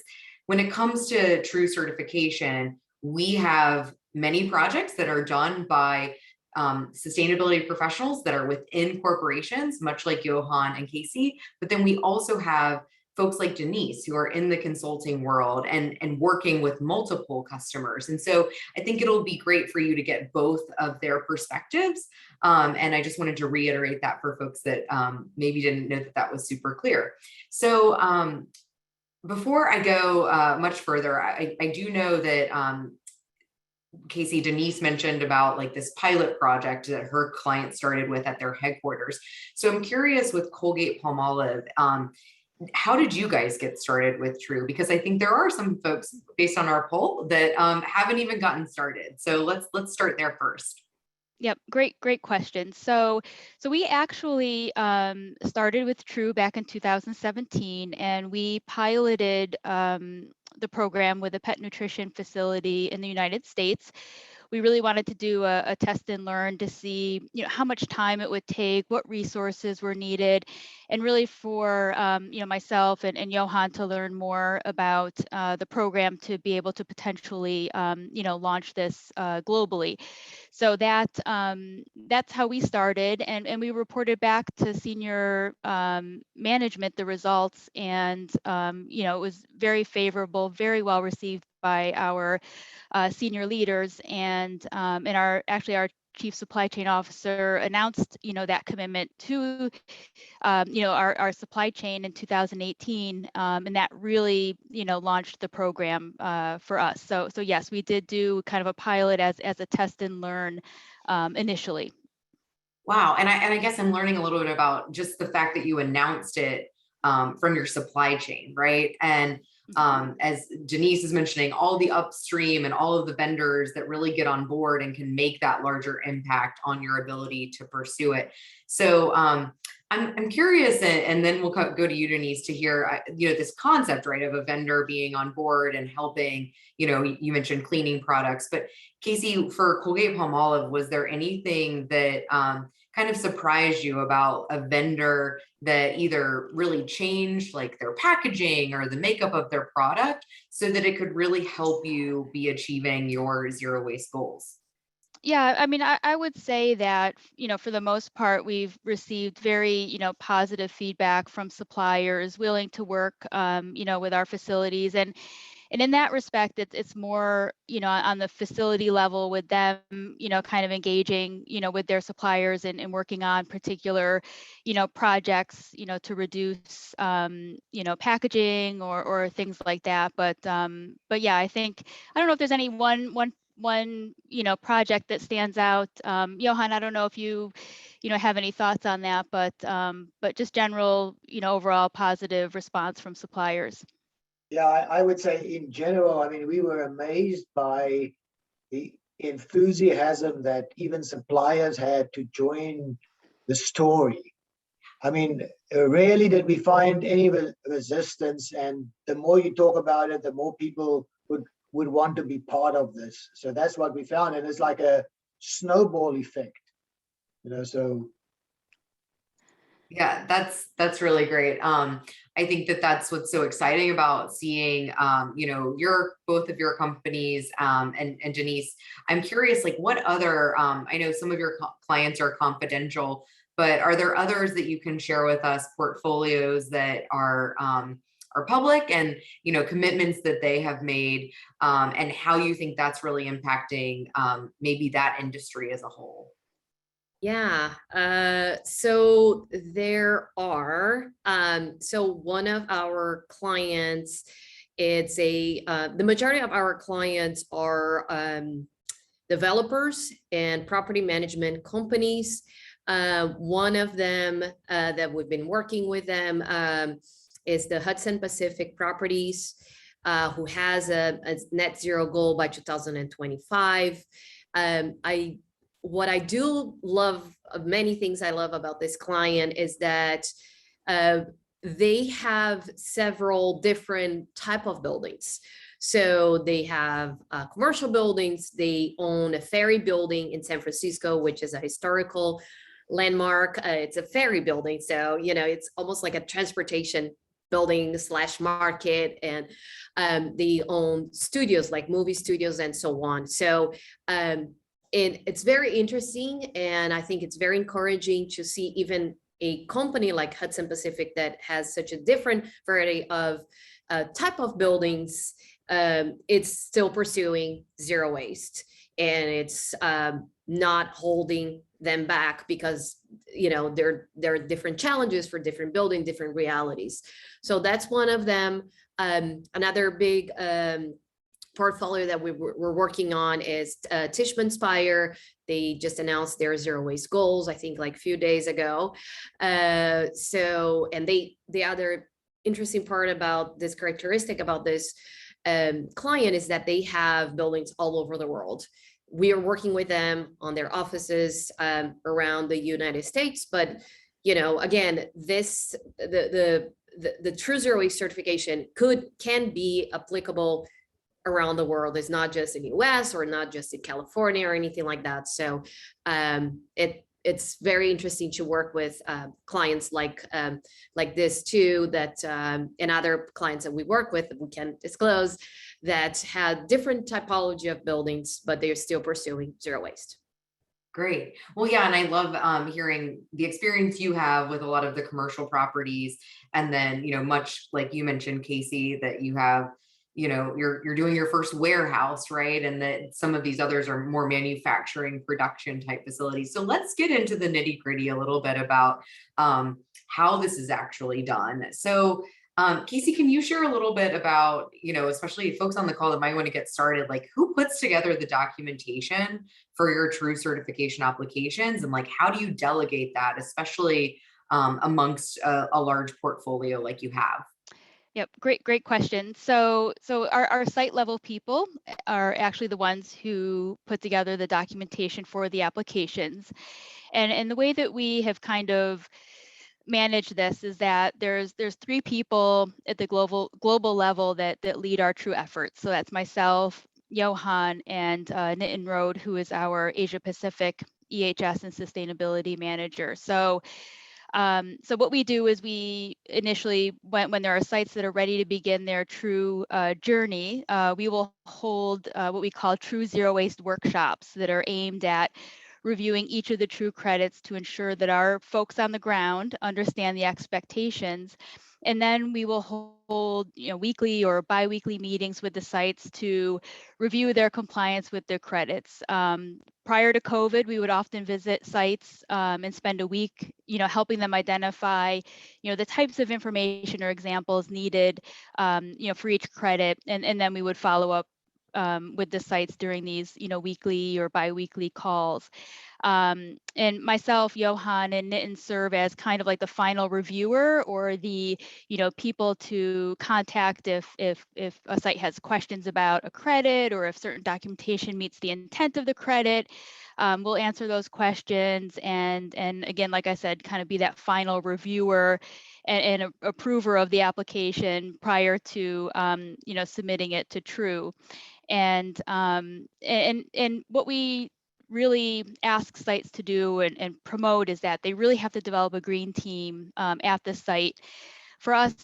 when it comes to true certification, we have many projects that are done by sustainability professionals that are within corporations, much like Johan and Casey, but then we also have folks like Denise who are in the consulting world and working with multiple customers. And so I think it'll be great for you to get both of their perspectives. And I just wanted to reiterate that for folks that maybe didn't know that was super clear. So before I go much further, I do know that Casey, Denise mentioned about like this pilot project that her client started with at their headquarters. So I'm curious with Colgate Palmolive, how did you guys get started with True? Because I think there are some folks based on our poll that haven't even gotten started. So let's start there first. Yep, great question. So we actually started with True back in 2017, and we piloted the program with a pet nutrition facility in the United States. We really wanted to do a test and learn to see, how much time it would take, what resources were needed, and really for myself and Johan to learn more about the program to be able to potentially launch this globally. So that's how we started, and we reported back to senior management the results, and it was very favorable, very well received by our senior leaders, and our chief supply chain officer announced that commitment to our supply chain in 2018, and that really launched the program for us. So yes, we did do kind of a pilot as a test and learn initially. Wow, and I guess I'm learning a little bit about just the fact that you announced it from your supply chain, right? And as Denise is mentioning, all the upstream and all of the vendors that really get on board and can make that larger impact on your ability to pursue it. So I'm curious, and then we'll go to you, Denise, to hear this concept, right, of a vendor being on board and helping. You mentioned cleaning products, but Casey, for Colgate Palmolive, was there anything that kind of surprised you about a vendor that either really changed like their packaging or the makeup of their product so that it could really help you be achieving your zero waste goals? Yeah, I mean, I would say that, for the most part, we've received very, positive feedback from suppliers willing to work, with our facilities. And in that respect, it's more, on the facility level with them, kind of engaging, with their suppliers and working on particular, projects, to reduce, packaging or things like that. But yeah, I don't know if there's any one project that stands out. Johan, I don't know if you have any thoughts on that, but just general, overall positive response from suppliers. Yeah, I would say in general, I mean, we were amazed by the enthusiasm that even suppliers had to join the story. I mean, rarely did we find any resistance, and the more you talk about it, the more people would want to be part of this. So that's what we found, and it's like a snowball effect, so. Yeah, that's really great. I think that's what's so exciting about seeing, both of your companies, and Denise. I'm curious, like, what other, I know some of your clients are confidential, but are there others that you can share with us, portfolios that are public, and commitments that they have made, and how you think that's really impacting maybe that industry as a whole? Yeah, so there are, so one of our clients, it's the majority of our clients are developers and property management companies. One of them that we've been working with them is the Hudson Pacific Properties, who has a net zero goal by 2025. What I do love, of many things I love about this client, is that they have several different type of buildings. So they have commercial buildings. They own a ferry building in San Francisco, which is a historical landmark. It's a ferry building, so it's almost like a transportation building / market, and they own studios, like movie studios and so on. So it's very interesting, and I think it's very encouraging to see even a company like Hudson Pacific that has such a different variety of type of buildings. It's still pursuing zero waste, and it's not holding them back, because there are different challenges for different buildings, different realities. So that's one of them. Another big portfolio that we're working on is Tishman Spire. They just announced their zero waste goals, I think, like a few days ago. And the other interesting part about this characteristic about this client is that they have buildings all over the world. We are working with them on their offices around the United States, but again, the True Zero Waste certification can be applicable around the world. It's not just in the US or not just in California or anything like that. So it's very interesting to work with clients like this too, that and other clients that we work with that we can disclose, that had different typology of buildings, but they're still pursuing zero waste. Great. Well, yeah, and I love hearing the experience you have with a lot of the commercial properties, and then much like you mentioned, Casey, that you have you're doing your first warehouse, right? And that some of these others are more manufacturing production type facilities. So let's get into the nitty gritty a little bit about how this is actually done. So Casey, can you share a little bit about, especially folks on the call that might want to get started, like who puts together the documentation for your True certification applications, and like how do you delegate that, especially amongst a large portfolio like you have? Yep, great question. So our site level people are actually the ones who put together the documentation for the applications. And the way that we have kind of managed this is that there's 3 people at the global level that lead our True efforts. So that's myself, Johan, and Nitin Rode, who is our Asia Pacific EHS and sustainability manager. So what we do is we initially, when there are sites that are ready to begin their True journey, we will hold what we call True Zero Waste workshops that are aimed at reviewing each of the True credits to ensure that our folks on the ground understand the expectations. And then we will hold weekly or bi-weekly meetings with the sites to review their compliance with their credits. Prior to COVID, we would often visit sites and spend a week, helping them identify, the types of information or examples needed, for each credit, and then we would follow up with the sites during these, weekly or bi-weekly calls. And myself, Johan, and Nitin serve as kind of like the final reviewer, or the, people to contact if a site has questions about a credit, or if certain documentation meets the intent of the credit. We'll answer those questions, and again, like I said, kind of be that final reviewer and approver of the application prior to submitting it to True. And what we really ask sites to do and promote is that they really have to develop a green team at the site. For us,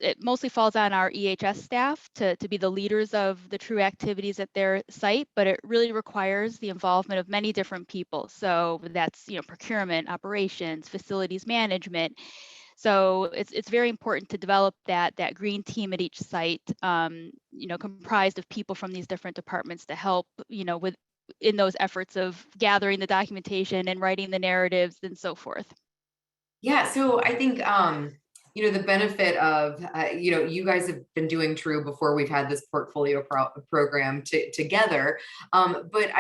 it mostly falls on our EHS staff to be the leaders of the True activities at their site, but it really requires the involvement of many different people. So that's, procurement, operations, facilities management. So it's very important to develop that green team at each site, comprised of people from these different departments to help, in those efforts of gathering the documentation and writing the narratives and so forth. Yeah, so I think the benefit of you guys have been doing True before we've had this portfolio program together, but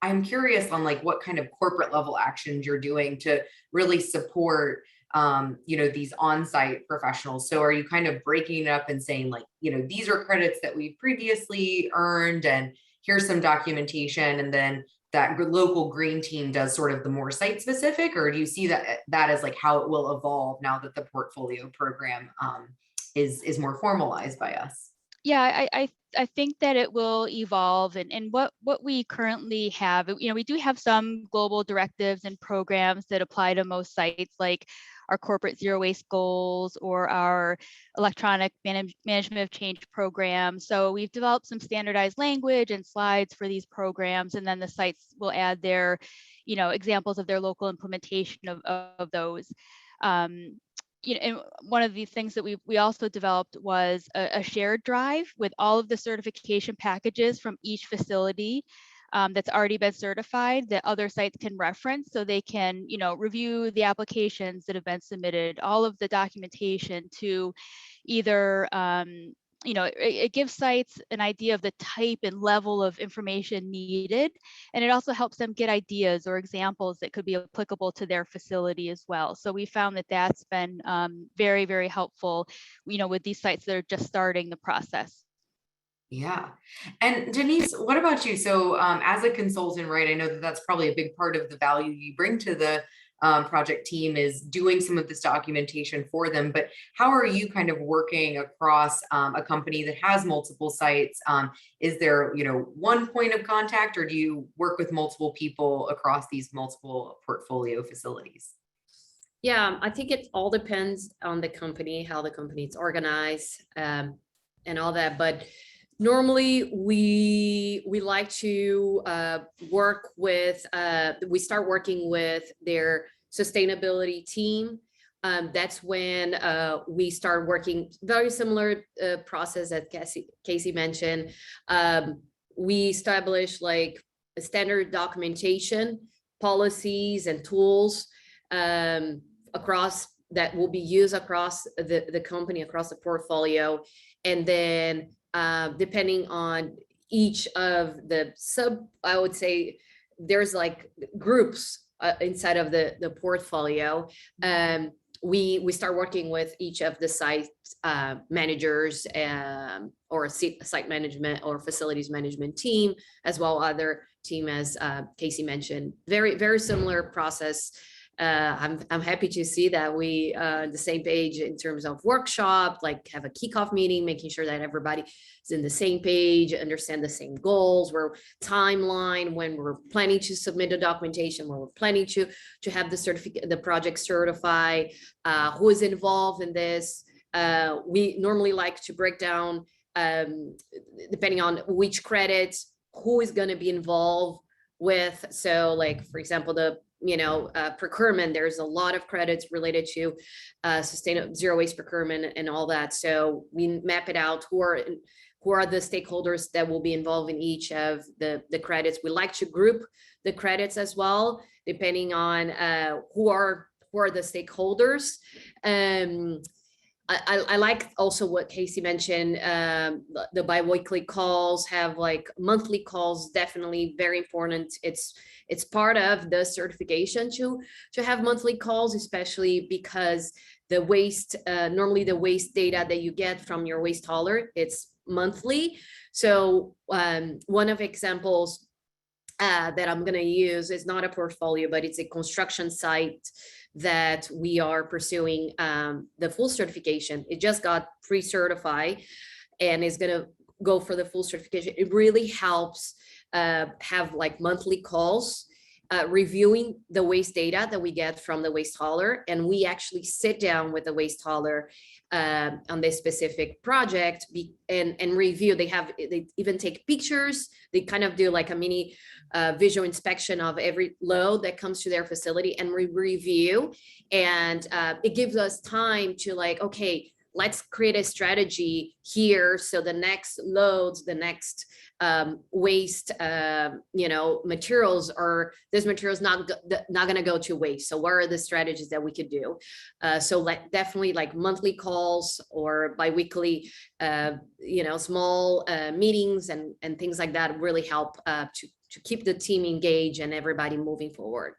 I'm curious on like what kind of corporate level actions you're doing to really support these on-site professionals. So are you kind of breaking it up and saying like, these are credits that we previously earned and here's some documentation, and then that local green team does sort of the more site specific, or do you see that as like how it will evolve now that the portfolio program is more formalized by us? Yeah, I think that it will evolve, and what we currently have, we do have some global directives and programs that apply to most sites, like our corporate zero waste goals or our electronic management of change program. So we've developed some standardized language and slides for these programs, and then the sites will add their, examples of their local implementation of those. And one of the things that we also developed was a shared drive with all of the certification packages from each facility that's already been certified that other sites can reference, so they can, review the applications that have been submitted, all of the documentation to either, it gives sites an idea of the type and level of information needed, and it also helps them get ideas or examples that could be applicable to their facility as well. So we found that that's been very, very helpful, with these sites that are just starting the process. Yeah. And Denise, what about you? So as a consultant, right, I know that that's probably a big part of the value you bring to the project team is doing some of this documentation for them. But how are you kind of working across a company that has multiple sites? Is there, one point of contact, or do you work with multiple people across these multiple portfolio facilities? Yeah, I think it all depends on the company, how the company is organized, and all that. But normally we like to work with, we start working with their sustainability team. That's when we start working, very similar process that Casey mentioned. We establish like a standard documentation, policies and tools across that will be used across the company, across the portfolio. And then depending on each of the I would say there's like groups inside of the portfolio. We start working with each of the site managers or site management or facilities management team, as well other team, as Casey mentioned. Very, very similar process. I'm happy to see that we the same page in terms of workshop, like have a kickoff meeting, making sure that everybody is in the same page, understand the same goals, we're timeline when we're planning to submit the documentation, when we're planning to have the project certified, who is involved in this. We normally like to break down depending on which credits, who is going to be involved with. So like, for example, the procurement, there's a lot of credits related to sustainable zero waste procurement and all that. So we map it out, who are the stakeholders that will be involved in each of the credits. We like to group the credits as well, depending on who are the stakeholders. I like also what Casey mentioned, the bi-weekly calls, have like monthly calls, definitely very important. It's part of the certification to have monthly calls, especially because the waste, normally the waste data that you get from your waste hauler, it's monthly. So one of examples that I'm gonna use is not a portfolio, but it's a construction site that we are pursuing the full certification. It just got pre-certified and is going to go for the full certification. It really helps have like monthly calls, reviewing the waste data that we get from the waste hauler. And we actually sit down with the waste hauler on this specific project and review. They even take pictures. They kind of do like a mini visual inspection of every load that comes to their facility, and we review. And it gives us time to like, okay, let's create a strategy here. So the next loads, the next waste, materials, or this material is not going to go to waste. So what are the strategies that we could do? So like definitely like monthly calls or biweekly, small meetings and things like that really help to keep the team engaged and everybody moving forward.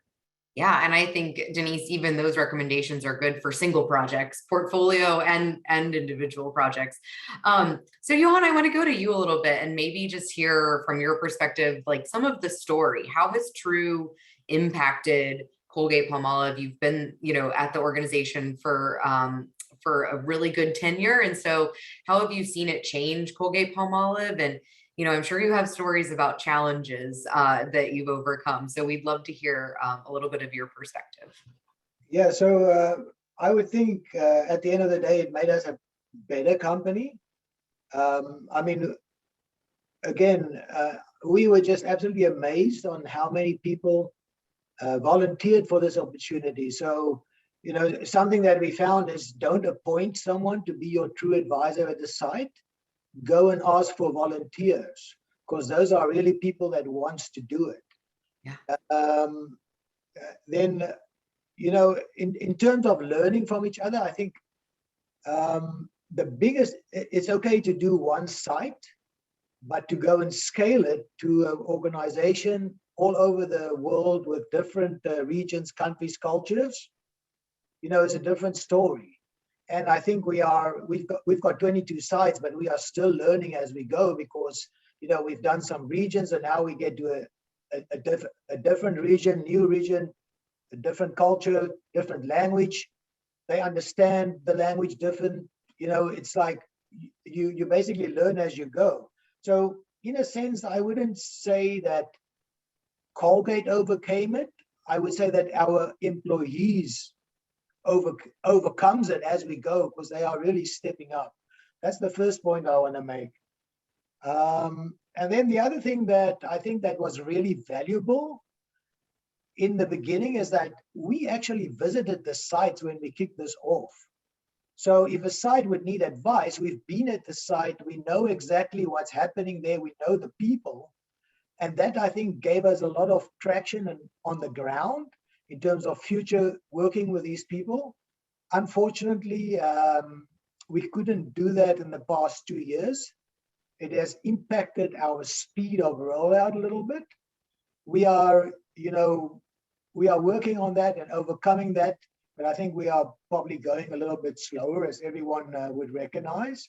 Yeah, and I think, Denise, even those recommendations are good for single projects, portfolio and individual projects. So Johan, I want to go to you a little bit and maybe just hear from your perspective, like some of the story. How has True impacted Colgate Palmolive? You've been, at the organization for a really good tenure. And so how have you seen it change Colgate Palmolive? And I'm sure you have stories about challenges that you've overcome. So we'd love to hear a little bit of your perspective. Yeah, so I would think at the end of the day, it made us a better company. Again, we were just absolutely amazed on how many people volunteered for this opportunity. So, something that we found is don't appoint someone to be your true advisor at the site. Go and ask for volunteers, because those are really people that wants to do it. Yeah. Then, in terms of learning from each other, I think the biggest, it's okay to do one site, but to go and scale it to an organization all over the world with different regions, countries, cultures, it's a different story. And I think we've got 22 sites, but we are still learning as we go, because we've done some regions, and now we get to a different region, new region, a different culture, different language. They understand the language different. It's like you basically learn as you go. So in a sense, I wouldn't say that Colgate overcame it. I would say that our employees overcomes it as we go, because they are really stepping up. That's the first point I want to make. And then the other thing that I think that was really valuable in the beginning is that we actually visited the sites when we kicked this off. So if a site would need advice, we've been at the site, we know exactly what's happening there, we know the people. And that, I think, gave us a lot of traction on the ground in terms of future working with these people. Unfortunately, we couldn't do that in the past 2 years. It has impacted our speed of rollout a little bit. We are working on that and overcoming that, but I think we are probably going a little bit slower, as everyone would recognize.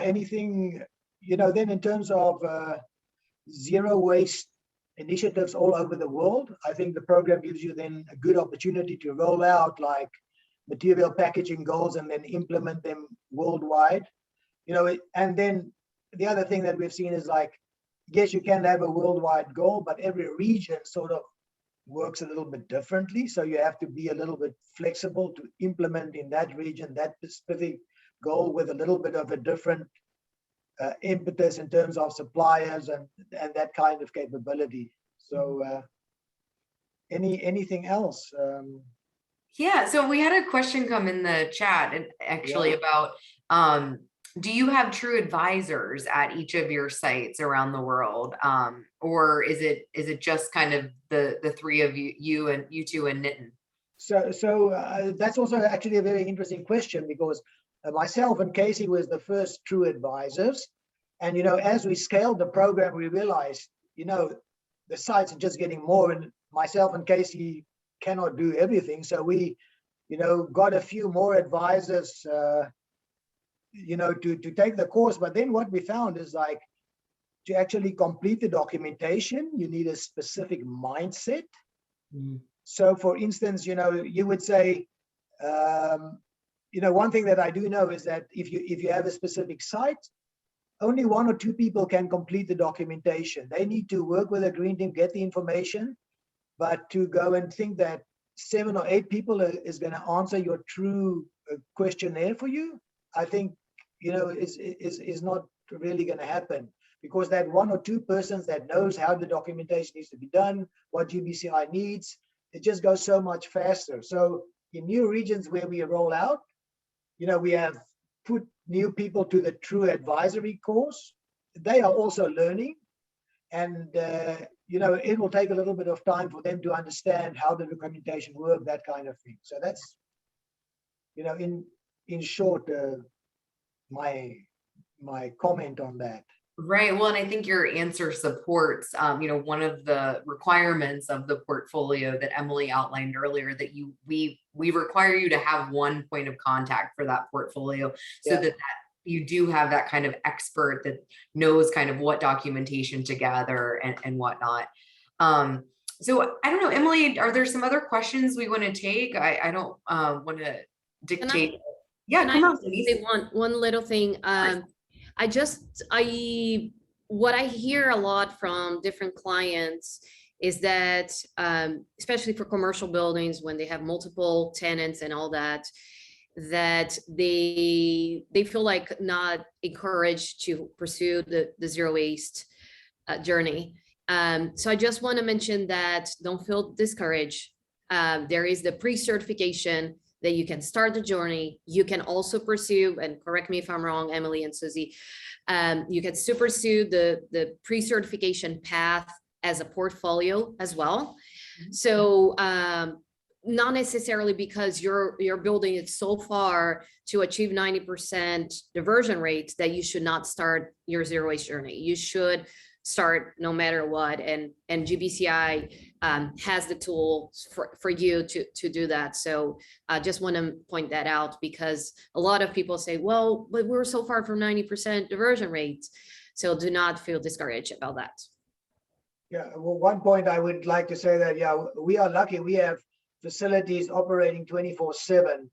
Anything, then in terms of zero waste initiatives all over the world, I think the program gives you then a good opportunity to roll out like material packaging goals and then implement them worldwide. And then the other thing that we've seen is like, yes, you can have a worldwide goal, but every region sort of works a little bit differently. So you have to be a little bit flexible to implement in that region that specific goal with a little bit of a different impetus in terms of suppliers and that kind of capability. So anything else? Yeah, so we had a question come in the chat and actually about do you have true advisors at each of your sites around the world, or is it just kind of the three of you two and Nitin? So that's also actually a very interesting question, because myself and Casey was the first true advisors, and as we scaled the program, we realized the sites are just getting more, and myself and Casey cannot do everything, so we got a few more advisors to take the course. But then what we found is like, to actually complete the documentation, you need a specific mindset. So for instance, you would say, one thing that I do know is that if you have a specific site, only 1 or 2 people can complete the documentation. They need to work with a green team, get the information, but to go and think that 7 or 8 people is going to answer your true questionnaire for you, I think, is not really going to happen, because that 1 or 2 persons that knows how the documentation needs to be done, what GBCI needs, it just goes so much faster. So in new regions where we roll out, we have put new people to the True Advisory course. They are also learning, and it will take a little bit of time for them to understand how the documentation works, that kind of thing. So that's, in short, my comment on that. Right. Well, and I think your answer supports, one of the requirements of the portfolio that Emily outlined earlier, that we require you to have one point of contact for that portfolio, so that you do have that kind of expert that knows kind of what documentation to gather and whatnot. So I don't know, Emily, are there some other questions we want to take? I don't want to dictate. Yeah, come on, Denise. One little thing. What I hear a lot from different clients is that, especially for commercial buildings, when they have multiple tenants and all that, that they feel like not encouraged to pursue the zero waste journey. So I just want to mention that don't feel discouraged. There is the pre-certification that you can start the journey. You can also pursue, and correct me if I'm wrong, Emily and Susie, you can still pursue the pre-certification path as a portfolio as well. So not necessarily because your building is so far to achieve 90% diversion rate that you should not start your zero waste journey. You should start no matter what, and GBCI has the tools for you to do that. So I just want to point that out, because a lot of people say, well, but we're so far from 90% diversion rates. So do not feel discouraged about that. Yeah, well, one point I would like to say that, we are lucky. We have facilities operating 24/7.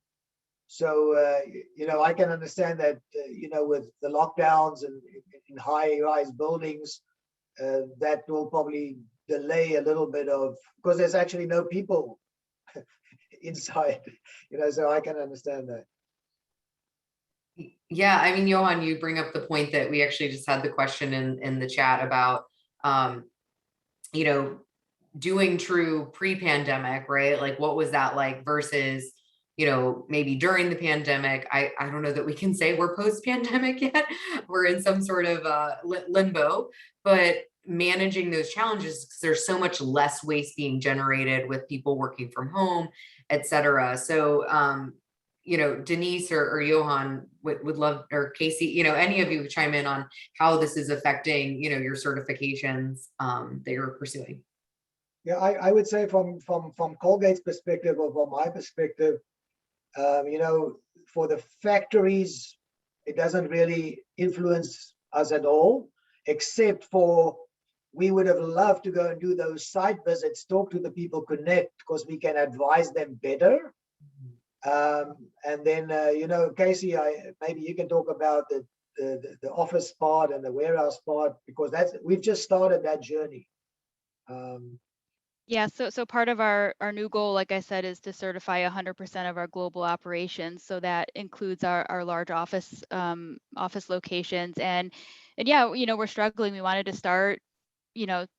So, I can understand that, with the lockdowns and in high-rise buildings, that will probably delay a little bit because there's actually no people inside, so I can understand that. Yeah, I mean, Johan, you bring up the point that we actually just had the question in the chat about, doing True pre-pandemic, right? Like, what was that like versus, maybe during the pandemic? I don't know that we can say we're post-pandemic yet. We're in some sort of limbo, but managing those challenges, because there's so much less waste being generated with people working from home, et cetera. So, Denise or Johan would love, or Casey, any of you chime in on how this is affecting, your certifications that you're pursuing. Yeah, I would say from Colgate's perspective, or from my perspective, for the factories, it doesn't really influence us at all, except for we would have loved to go and do those site visits, talk to the people, connect, because we can advise them better. And then, Casey, maybe you can talk about the office part and the warehouse part, because we've just started that journey. Yeah, so part of our new goal, like I said, is to certify 100% of our global operations. So that includes our large office locations. And yeah, we're struggling. We wanted to start,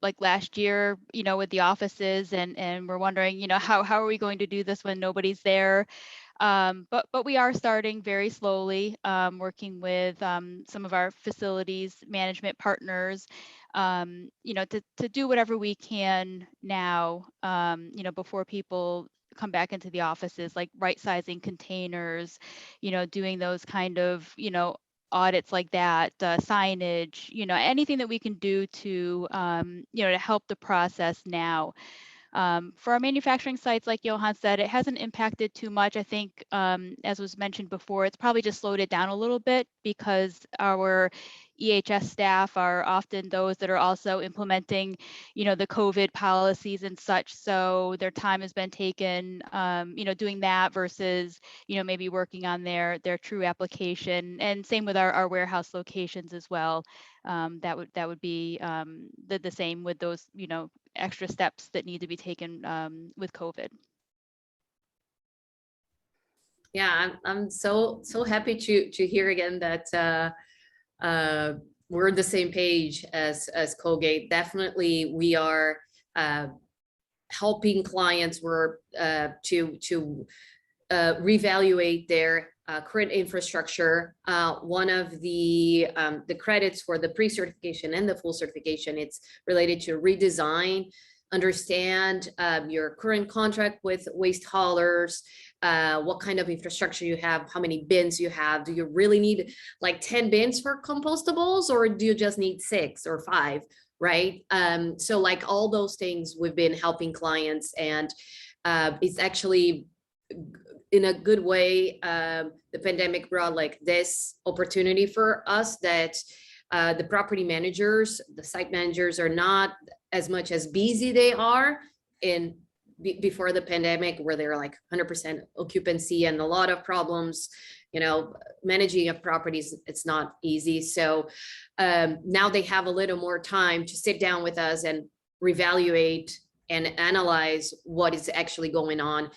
like last year, with the offices, and we're wondering, how are we going to do this when nobody's there? But we are starting very slowly, working with some of our facilities management partners, to do whatever we can now, before people come back into the offices, like right-sizing containers, doing those kind of, audits like that, signage, anything that we can do to, to help the process now. For our manufacturing sites, like Johan said, it hasn't impacted too much. I think, as was mentioned before, it's probably just slowed it down a little bit because our EHS staff are often those that are also implementing, the COVID policies and such. So their time has been taken, doing that versus, maybe working on their true application. And same with our warehouse locations as well. That would be the same with those, extra steps that need to be taken with COVID. Yeah, I'm so happy to hear again that we're on the same page as Colgate. Definitely, we are helping clients to reevaluate their current infrastructure. One of the credits for the pre-certification and the full certification, it's related to redesign, understand your current contract with waste haulers, what kind of infrastructure you have, how many bins you have. Do you really need like 10 bins for compostables, or do you just need 6 or 5, right? So like all those things we've been helping clients, and it's actually in a good way. The pandemic brought like this opportunity for us that the property managers, the site managers are not as much as busy they are in before the pandemic, where they're like 100% occupancy and a lot of problems, managing a properties, it's not easy. So now they have a little more time to sit down with us and reevaluate and analyze what is actually going on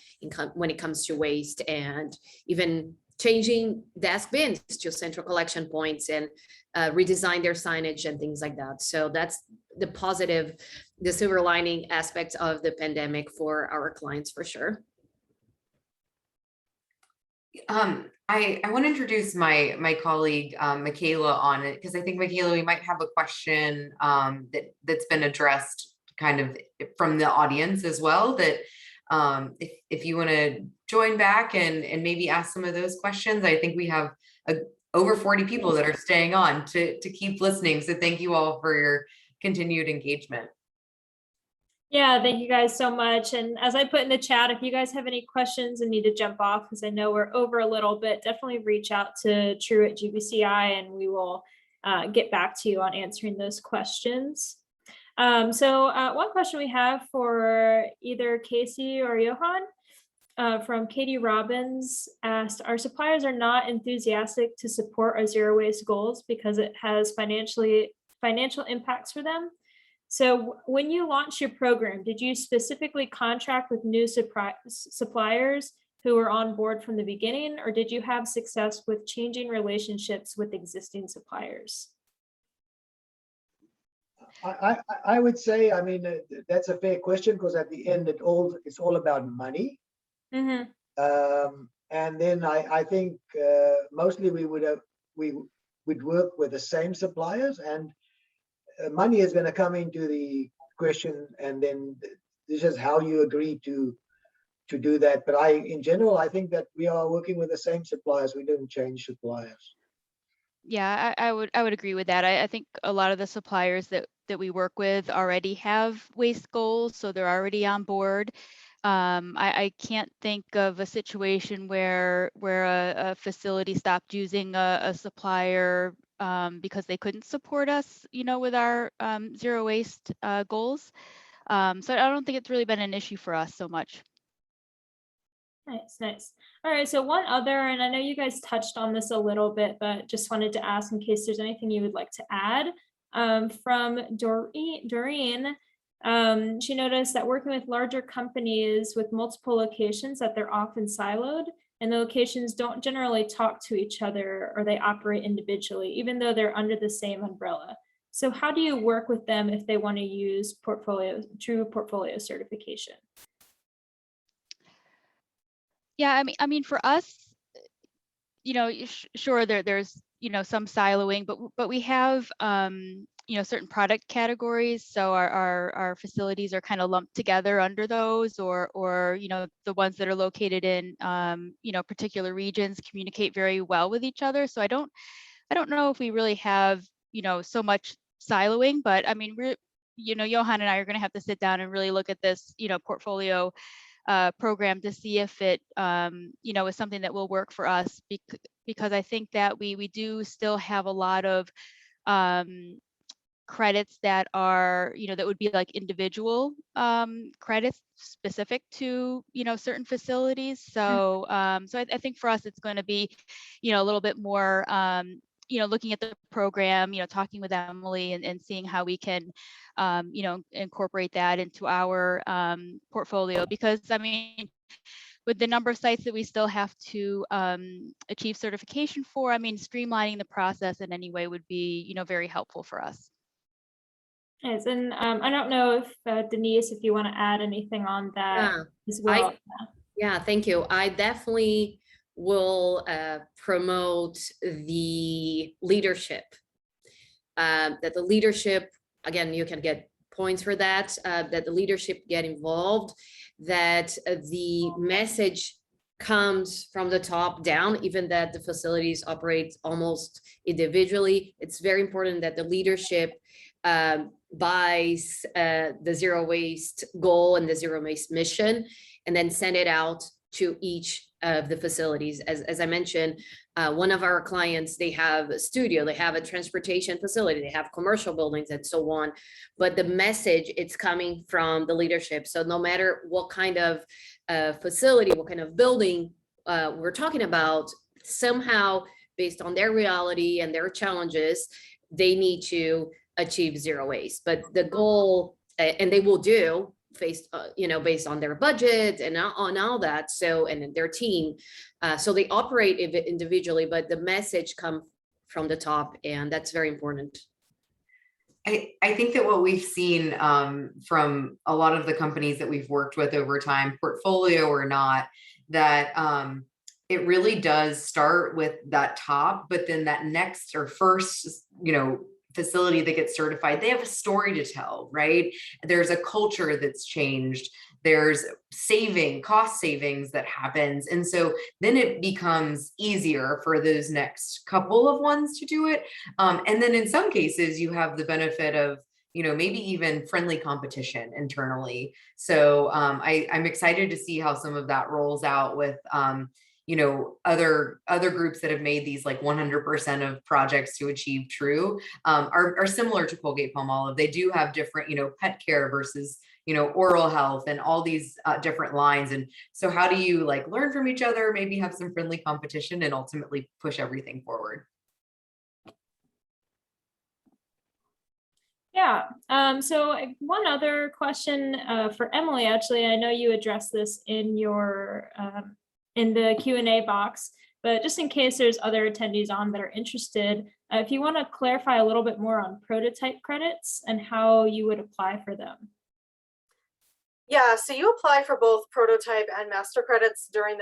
when it comes to waste, and even changing desk bins to central collection points, and redesign their signage and things like that. So that's the positive, the silver lining aspects of the pandemic for our clients, for sure. I want to introduce my colleague, Michaela, on it, because I think, Michaela, we might have a question that's been addressed kind of from the audience as well, that if you want to join back and maybe ask some of those questions. I think we have over 40 people that are staying on to keep listening. So thank you all for your continued engagement. Yeah, thank you guys so much. And as I put in the chat, if you guys have any questions and need to jump off, because I know we're over a little bit, definitely reach out to True at GBCI and we will get back to you on answering those questions. So one question we have for either Casey or Johan from Katie Robbins asked, our suppliers are not enthusiastic to support our zero waste goals because it has financial impacts for them. So when you launched your program, did you specifically contract with new suppliers who were on board from the beginning, or did you have success with changing relationships with existing suppliers? I would say, I mean, that's a fair question, because at the end, it's all about money. Mm-hmm. And then I think mostly we would work with the same suppliers, and money is going to come into the question, and then this is how you agree to do that. But in general, I think that we are working with the same suppliers. We didn't change suppliers. Yeah, I would agree with that. I think a lot of the suppliers that we work with already have waste goals, so they're already on board. I can't think of a situation where a facility stopped using a supplier because they couldn't support us, with our zero waste goals. So I don't think it's really been an issue for us so much. Nice. All right, so one other, and I know you guys touched on this a little bit, but just wanted to ask in case there's anything you would like to add. From Doreen, she noticed that working with larger companies with multiple locations, that they're often siloed, and the locations don't generally talk to each other, or they operate individually, even though they're under the same umbrella. So how do you work with them if they want to use true portfolio certification? Yeah, I mean, for us, sure, there's some siloing, but we have certain product categories, so our facilities are kind of lumped together under those, or the ones that are located in particular regions communicate very well with each other. So I don't know if we really have so much siloing, but I mean, Johan and I are going to have to sit down and really look at this, portfolio program to see if it, is something that will work for us, because I think that we do still have a lot of credits that are, that would be like individual credits specific to, certain facilities. So, so I think for us, it's going to be, a little bit more, looking at the program, talking with Emily and seeing how we can, incorporate that into our portfolio. Because I mean, with the number of sites that we still have to achieve certification for, I mean, streamlining the process in any way would be, very helpful for us. Yes, and I don't know if Denise, if you want to add anything on that as well. Yeah, thank you. I definitely will promote the leadership. That the leadership, again, you can get points for that, that the leadership get involved, that the message comes from the top down, even that the facilities operate almost individually. It's very important that the leadership buys the zero waste goal and the zero waste mission, and then send it out to each of the facilities. As I mentioned, one of our clients, they have a studio, they have a transportation facility, they have commercial buildings and so on. But the message, it's coming from the leadership. So no matter what kind of facility, what kind of building we're talking about, somehow based on their reality and their challenges, they need to achieve zero waste. But the goal, and they will do based on their budget and on all that, so, and their team, so they operate individually, but the message comes from the top, and that's very important. I think that what we've seen from a lot of the companies that we've worked with over time, portfolio or not, that it really does start with that top, but then that next or first, facility that gets certified, they have a story to tell, right? There's a culture that's changed. There's cost savings that happens. And so then it becomes easier for those next couple of ones to do it. And then in some cases, you have the benefit of, maybe even friendly competition internally. So I'm excited to see how some of that rolls out with, other groups that have made these like 100% of projects to achieve true are similar to Colgate Palmolive. They do have different, pet care versus, oral health and all these different lines. And so how do you like learn from each other, maybe have some friendly competition and ultimately push everything forward? Yeah. So one other question for Emily, actually, I know you addressed this in your in the Q&A box, but just in case there's other attendees on that are interested, if you want to clarify a little bit more on prototype credits and how you would apply for them. Yeah, so you apply for both prototype and master credits during the